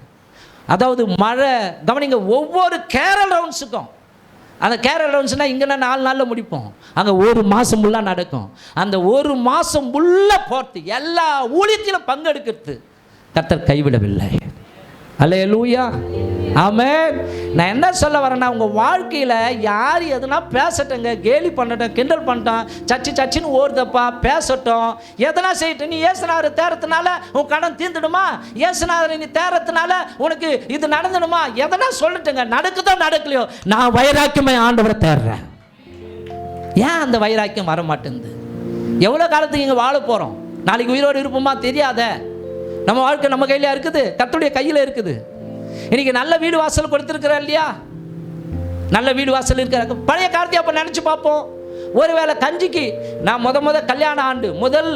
அதாவது மழை கவனிங்க, ஒவ்வொரு கேரல் ரவுண்ட்ஸுக்கும், அந்த கேரல் ரவுண்ட்ஸ்னால் இங்கன்னா 4 நாளில் முடிப்போம், அங்கே 1 மாதம் ஃபுல்லாக நடக்கும். அந்த 1 மாதம் ஃபுல்லாக போட்டு எல்லா ஊழியத்திலும் பங்கெடுக்கிறது கர்த்தர் கைவிடவில்லை. அல்லேலூயா. ஆமென். நான் என்ன சொல்ல வரேன்னா, உங்கள் வாழ்க்கையில் யார் எதுனா பேசட்டுங்க, கேலி பண்ணட்டும், கிண்டல் பண்ணிட்டோம், சச்சின்னு ஓடுதப்பா பேசட்டும், எதனா செய்யட்டும். நீ இயேசுநாதரை தேரத்தினால உன் கடன் தீர்ந்துடுமா, இயேசுநாதரை நீ தேரத்தினால உனக்கு இது நடந்துடுமா, எதனா சொல்லட்டுங்க. நடக்குதோ நடக்கலையோ, நான் வைராக்கியமே ஆண்டவரை தேடுறேன். ஏன் அந்த வைராக்கியம் வர மாட்டேங்குது? எவ்வளோ காலத்துக்கு இங்கே வாழ போகிறோம், நாளைக்கு உயிரோடு இருப்போமா தெரியாத. நம்ம வாழ்க்கை நம்ம கையில் இருக்குது, கர்த்தருடைய கையில் இருக்குது. இன்றைக்கி நல்ல வீடு வாசல் கொடுத்துருக்குறா இல்லையா, நல்ல வீடு வாசல் இருக்கிற பழைய காலத்தை அப்போ நினச்சி பார்ப்போம். ஒருவேளை கஞ்சிக்கு நான் முத கல்யாண ஆண்டு முதல்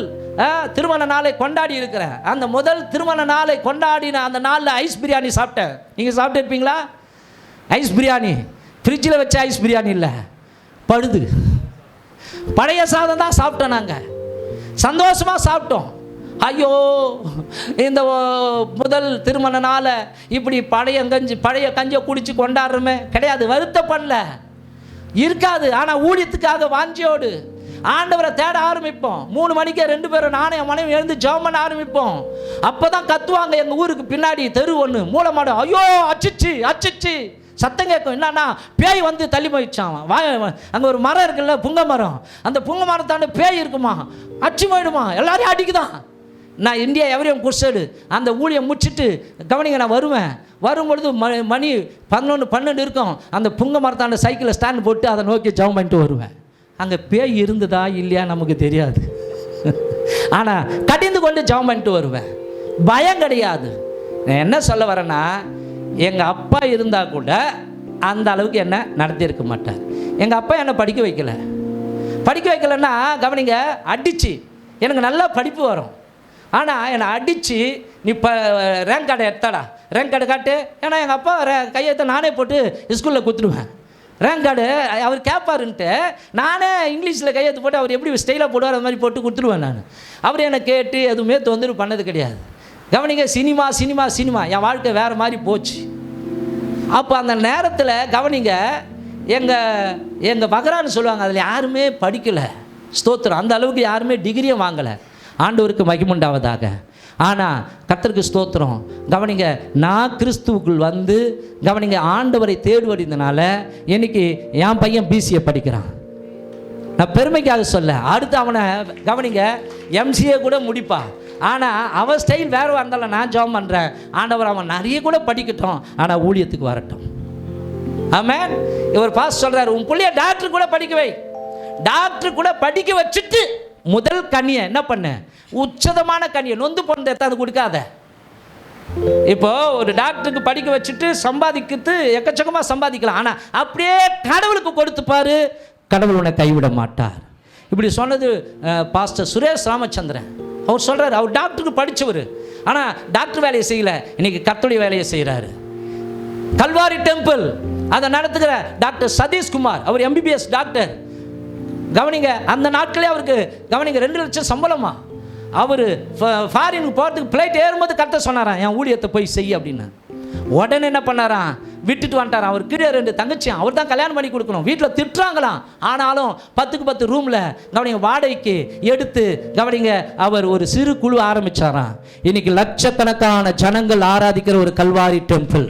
திருமண நாளை கொண்டாடி இருக்கிறேன். அந்த முதல் திருமண நாளை கொண்டாடின அந்த நாளில் ஐஸ் பிரியாணி சாப்பிட்டேன். நீங்கள் சாப்பிட்டு இருப்பீங்களா? ஐஸ் பிரியாணி, ஃப்ரிட்ஜில் வச்ச ஐஸ் பிரியாணி இல்லை, பழுது பழைய சாதம் தான் சாப்பிட்டோம். நாங்கள் சந்தோஷமாக சாப்பிட்டோம். ஐயோ, இந்த முதல் திருமண நாளை இப்படி பழைய கஞ்சியை குடிச்சு கொண்டாடுறோமே, கிடையாது, வருத்தப்படல இருக்காது. ஆனால் ஊழியத்துக்காக வாஞ்சியோடு ஆண்டவரை தேட ஆரம்பிப்போம். 3 மணிக்கே 2 பேரும் நானே மனைவி எழுந்து ஜெபம் பண்ண ஆரம்பிப்போம். அப்போ தான் கத்துவாங்க. எங்கள் ஊருக்கு பின்னாடி தெரு ஒன்று மூலமாடு, ஐயோ அச்சிச்சு சத்தம் கேட்கும். என்னன்னா பேய் வந்து தள்ளி போயிடுச்சான். அங்கே ஒரு மரம் இருக்குல்ல, புங்க மரம், அந்த புங்க மரத்தாண்டு பேய் இருக்குமா, அச்சு போயிடுமா, எல்லாரையும் அடிக்குதான். நான் இந்தியா எவரையும் குர்சடு அந்த ஊழியம் முடிச்சுட்டு கவனிங்க, நான் வரும்பொழுது மணி 11-12 இருக்கும். அந்த புங்க மரத்தாண்ட சைக்கிளில் ஸ்டாண்ட் போட்டு அதை நோக்கி ஜெபம் பண்ணிட்டு வருவேன். அங்கே பேய் இருந்ததா இல்லையா நமக்கு தெரியாது. ஆனால் கடிந்து கொண்டு ஜெபம் பண்ணிட்டு வருவேன். பயம் கிடையாது. நான் என்ன சொல்ல வரேன்னா, எங்கள் அப்பா இருந்தால் கூட அந்த அளவுக்கு என்ன நடத்தியிருக்க மாட்டார். எங்கள் அப்பா என்னை படிக்க வைக்கலைன்னா கவனிங்க, அடித்து எனக்கு நல்லா படிப்பு வரும். ஆனால் என்னை அடித்து நீ ரேங்க் கார்டை எடுத்தாடா, ரேங்க் கார்டு காட்டு. ஏன்னா எங்கள் அப்பா கையெழுத்த நானே போட்டு ஸ்கூலில் கொடுத்துடுவேன். ரேங்க் கார்டு அவர் கேட்பாருன்ட்டு நானே இங்கிலீஷில் கையெழுத்து போட்டு அவர் எப்படி ஸ்டைலாக போடுவார் அது மாதிரி போட்டு கொடுத்துருவேன். நான் அவர் என்னை கேட்டு எதுவுமே தொந்தரவு பண்ணது கிடையாது. கவனிங்க, சினிமா என் வாழ்க்கை வேறு மாதிரி போச்சு. அப்போ அந்த நேரத்தில் கவனிங்க, எங்கள் மகரான்னு சொல்லுவாங்க, அதில் யாருமே படிக்கலை. ஸ்தோத்திரம். அந்த அளவுக்கு யாருமே டிகிரியும் வாங்கலை. ஆண்டவருக்கு மகிமுண்டாவதாக. ஆனால் கர்த்தருக்கு ஸ்தோத்திரம். கவனிங்க, நான் கிறிஸ்துவுக்குள் வந்து கவனிங்க ஆண்டவரை தேடுவடிந்தனால இன்னைக்கு என் பையன் பிசிஏ படிக்கிறான். நான் பெருமைக்காக சொல்ல. அடுத்து அவனை கவனிங்க எம்சிஏ கூட முடிப்பா. ஆனால் அவன் ஸ்டைல் வேறு இருந்தாலும் நான் ஜெபம் பண்ணுறேன், ஆண்டவர் அவன் நிறைய கூட படிக்கட்டும், ஆனால் ஊழியத்துக்கு வரட்டும். ஆமென். இவர் பாஸ் சொல்கிறார், உன் பிள்ளைய டாக்டர் கூட படிக்க வை. டாக்டர் கூட படிக்க வச்சுட்டு முதல் கனியை என்ன பண்ண, உச்சதமான கனியை நொந்து போனதை எடுத்து அது கொடுக்காத. இப்போ ஒரு டாக்டருக்கு படிக்க வச்சுட்டு சம்பாதிக்கிறது எக்கச்சக்கமாக சம்பாதிக்கலாம். ஆனால் அப்படியே கடவுளுக்கு கொடுத்து பாரு, கடவுள் உன்னை கைவிட மாட்டார். இப்படி சொன்னது பாஸ்டர் சுரேஷ் ராமச்சந்திரன். அவர் சொல்கிறார், அவர் டாக்டருக்கு படித்தவர், ஆனால் டாக்டர் வேலையை செய்யலை, இன்றைக்கி கர்த்தருடைய வேலையை செய்கிறாரு. கல்வாரி டெம்பிள் அதை நடத்துகிற டாக்டர் சதீஷ்குமார், அவர் எம்பிபிஎஸ் டாக்டர். கவனிங்க, அந்த நாட்களே அவருக்கு கவனிங்க 2 லட்சம் சம்பளமா. அவர் ஃபாரினுக்கு போகிறதுக்கு ஃப்ளைட் ஏறும்போது கர்த்தர் சொன்னாராம், என் ஊழியத்தை போய் செய் அப்படின்னு. உடனே என்ன பண்ணாராம், விட்டுட்டு வந்துட்டாராம். அவர் கீழே 2 தங்கச்சியும் அவர் தான் கல்யாணம் பண்ணி கொடுக்கணும். வீட்டில் திட்டுறாங்களாம். ஆனாலும் 10க்கு 10 ரூமில் கவனிங்க வாடகைக்கு எடுத்து கவனிங்க அவர் ஒரு சிறு குழு ஆரம்பித்தாராம். இன்னைக்கு லட்சக்கணக்கான ஜனங்கள் ஆராதிக்கிற ஒரு கல்வாரி டெம்பிள்.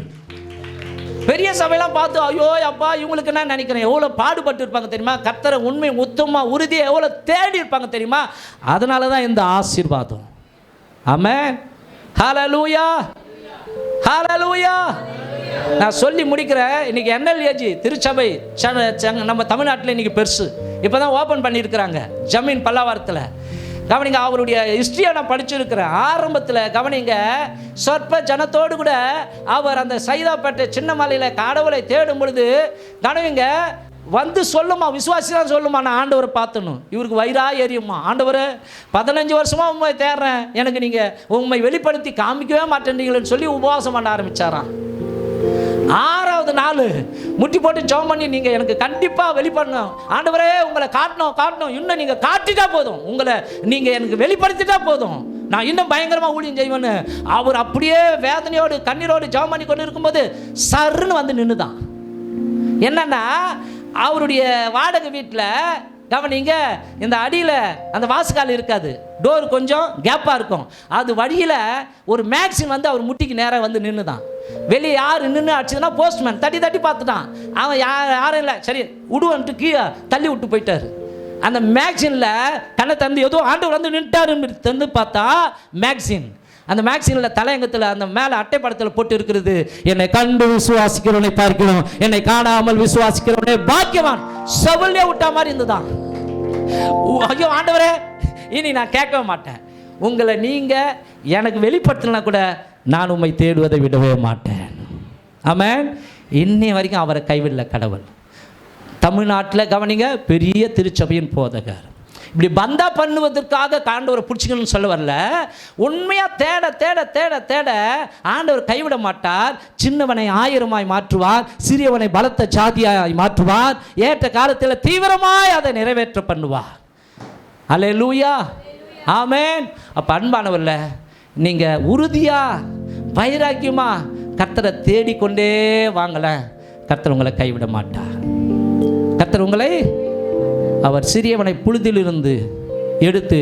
பெரிய சபையெல்லாம் பார்த்து ஐயோ அப்பா இவங்களுக்கு என்ன நினைக்கிறேன், எவ்வளோ பாடுபட்டு இருப்பாங்க தெரியுமா, கர்த்தரை உண்மை உத்தமமாக உறுதியை எவ்வளோ தேடி இருப்பாங்க தெரியுமா. அதனால தான் இந்த ஆசீர்வாதம். ஆமென். ஹல்லேலூயா, ஹல்லேலூயா. நான் சொல்லி முடிக்கிறேன். இன்றைக்கி NLAG திருச்சபை நம்ம தமிழ்நாட்டில் இன்றைக்கி பெருசு. இப்போ தான் ஓப்பன் பண்ணியிருக்கிறாங்க ஜமீன் பல்லாவரத்தில். கவனிங்க, அவருடைய ஹிஸ்ட்ரியை நான் படிச்சிருக்கிறேன். ஆரம்பத்தில் கவனிங்க, சொற்ப ஜனத்தோடு கூட அவர் அந்த சைதாப்பேட்டை சின்ன மலையில் கடவுளை தேடும் பொழுது கவனிங்க வந்து சொல்லுமா, விசுவாசி தான் சொல்லுமா, நான் ஆண்டவரை பார்த்தணும். இவருக்கு வயிறாக எரியுமா, ஆண்டவரை 15 வருஷமாக உண்மை தேடுறேன், எனக்கு நீங்கள் உண்மை வெளிப்படுத்தி காமிக்கவே மாட்டேன்றீங்களேன்னு சொல்லி உபவாசம் பண்ண ஆரம்பித்தாராம். 6வது நாள் முட்டி போட்டு ஜெபம் பண்ணி, நீங்கள் எனக்கு கண்டிப்பாக வெளிப்படணும் ஆண்டவரே, உங்களை காட்டணும், இன்னும் நீங்கள் காட்டிட்டா போதும், உங்களை நீங்கள் எனக்கு வெளிப்படுத்திட்டா போதும், நான் இன்னும் பயங்கரமாக ஊழியம் செய்வேன்னு அவர் அப்படியே வேதனையோடு கண்ணீரோடு ஜெபம் பண்ணி கொண்டு இருக்கும்போது சர்ன்னு வந்து நின்றுதான். என்னன்னா அவருடைய வாடகை வீட்டில் கவனிங்க, இந்த அடியில் அந்த வாசுக்கால் இருக்காது, டோர் கொஞ்சம் கேப்பாக இருக்கும். அது வழியில் ஒரு மேக்சின் வந்து அவர் முட்டிக்கு நேராக வந்து நின்று தான். வெளியே யார் நின்று அடிச்சதுன்னா போஸ்ட்மேன் தட்டி பார்த்துட்டான். அவன் யாரும் இல்லை, சரி விடுவன்ட்டு கீழே தள்ளி விட்டு போயிட்டார். அந்த மேக்சினில் கண்ணை தந்து ஏதோ ஆண்டவர் வந்து நின்றுட்டாரு தந்து பார்த்தா மேக்சின், அந்த மேக்சினில் தலையங்கத்தில் அந்த மேலே அட்டைப்படத்தில் போட்டு இருக்கிறது, என்னை கண்டு விசுவாசிக்கிறவனை பார்க்கிறோம், என்னை காணாமல் விசுவாசிக்கிறவனே பாக்கியவான். செவல்லே விட்டா மாதிரி இருந்துதான். ஐயோ ஆண்டவரே, இனி நான் கேட்கவே மாட்டேன், உங்களை நீங்கள் எனக்கு வெளிப்படுத்தினா கூட நான் உம்மை தேடுவதை விடவே மாட்டேன். ஆமென். இன்னை வரைக்கும் அவரை கைவிடல கடவுள். தமிழ்நாட்டில் கவனிங்க, பெரிய திருச்சபையின் போதகர். இப்படி பந்தா பண்ணுவதற்காக ஆண்டவரை பிடிச்சிக்கணும்னு சொல்ல வரல. உண்மையாக தேட தேட தேட தேட ஆண்டவர் கைவிட மாட்டார். சின்னவனை 1000 மாற்றுவார், சிறியவனை பலத்த ஜாதியாய் மாற்றுவார், ஏற்ற காலத்தில் தீவிரமாய் அதை நிறைவேற்ற பண்ணுவார். அல்லேலூயா, ஆமென். அப்போ அன்பானவர்ல, நீங்கள் உறுதியாக வைராக்கியமாக கர்த்தரை தேடிக்கொண்டே வாங்கல, கர்த்தர் உங்களை கைவிட மாட்டார். கர்த்தர் உங்களை அவர் சிறியவனை புழுதிலிருந்து எடுத்து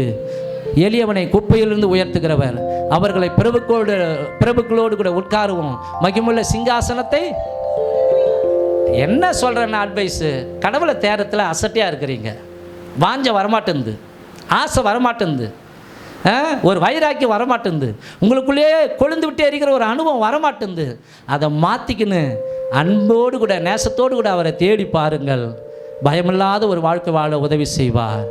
எளியவனை குப்பையிலிருந்து உயர்த்துகிறவர். அவர்களை பிரபுக்களோடு கூட உட்காருவோம் மகிமுள்ள சிங்காசனத்தை. என்ன சொல்கிறேன்னா அட்வைஸு, கடவுளை தேடத்தில் அசட்டியாக இருக்கிறீங்க, வாஞ்ச வரமாட்டேங்குது, ஆசை வரமாட்டேங்குது. ஒரு வைராக்கியம் வரமாட்டேங்குது, உங்களுக்குள்ளேயே கொழுந்து விட்டு எரிக்கிற ஒரு அனுபவம் வரமாட்டேங்குது. அதை மாற்றிக்கின்னு அன்போடு கூட நேசத்தோடு கூட அவரை தேடி பாருங்கள். பயமில்லாத ஒரு வாழ்க்கை வாழ உதவி செய்வார்.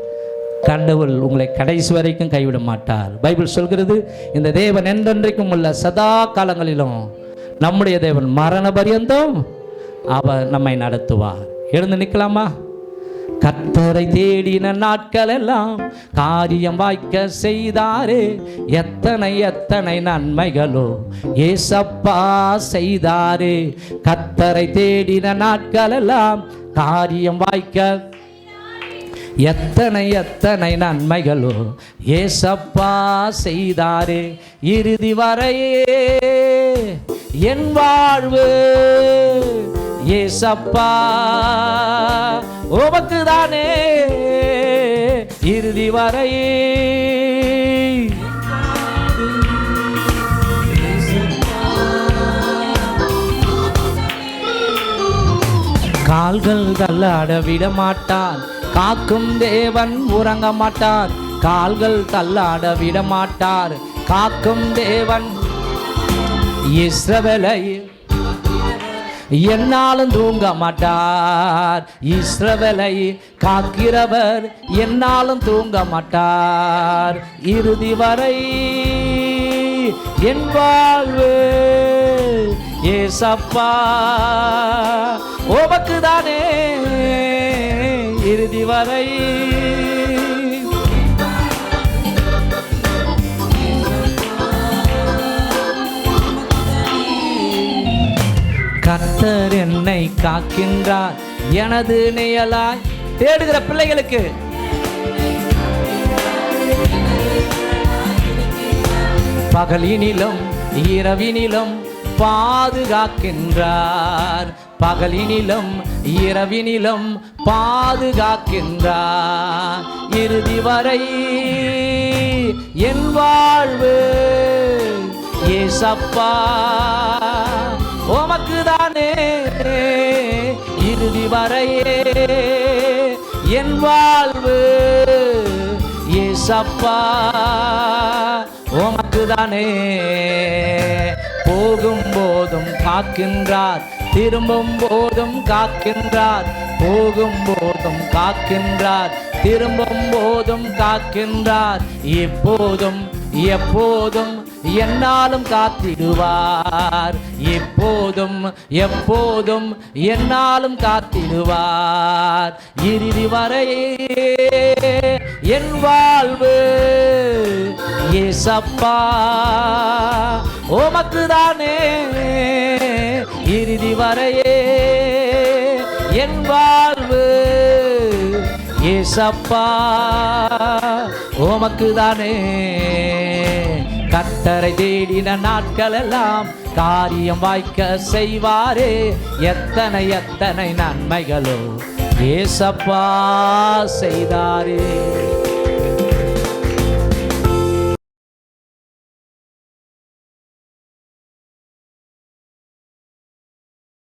கடவுள் உங்களை கடைசி வரைக்கும் கைவிட மாட்டார். பைபிள் சொல்கிறது, இந்த தேவன் என்றென்றைக்கும் உள்ள சதா காலங்களிலும் நம்முடைய தேவன் மரண பரியந்தம் அவர் நம்மை நடத்துவார். எழுந்து நிற்கலாமா? கர்த்தரை தேடின நாட்கள் எல்லாம் காரியம் வாய்க்க செய்தாரே, எத்தனை எத்தனை நன்மைகளோ ஏசப்பா செய்தாரே. கர்த்தரை தேடின நாட்கள் எல்லாம் காரியம் வாய்க்க எத்தனை எத்தனை நன்மைகளோ ஏசப்பா செய்தாரே. இறுதி வரையே என் வாழ்வு ஏசப்பா உமக்கு தானே, இறுதி வரையே கால்கள் தள்ளாட விட மாட்டான், காக்கும் தேவன் உறங்க மாட்டார். கால்கள் தள்ளாட விட மாட்டார், காக்கும் தேவன். இஸ்ரவேலை என்னாலும் தூங்க மாட்டார், இஸ்ரவேலை காக்கிறவர் என்னாலும் தூங்க மாட்டார். இறுதி வரை என் வாழ்வு ஏசப்பா உமக்கு தானே, இறுதி வரை. கர்த்தர் என்னை காக்கின்றார், எனது நிழலாய். தேடுகிற பிள்ளைகளுக்கு பகலினிலும் இரவினிலும் பாதுகாக்கின்றார், பகலினிலும் இரவினிலும் பாதுகாக்கின்றார். இறுதி வரை என் வாழ்வு ஏசப்பா உமக்கு தானே, இறுதி வரையே என் வாழ்வு ஏசப்பா உமக்கு தானே. போகும் போதும் காக்கின்றார், திரும்பும் போதும் காக்கின்றார். போகும் போதும் காக்கின்றார், திரும்பும் போதும் காக்கின்றார். எப்போதும் எப்போதும் என்னாலும் காத்திடுவார், எப்போதும் எப்போதும் என்னாலும் காத்திடுவார். இறுதி வரையே என் வாழ்வு ஏசப்பா உமக்கு தானே, இறுதி வரையே என் வாழ்வு ஏசப்பா உமக்கு தானே. கர்த்தரை தேடின நாட்கள் எல்லாம் காரியம் வாய்க்க செய்வாரே, எத்தனை எத்தனை நன்மைகளோ ஏசப்பா செய்தாரே.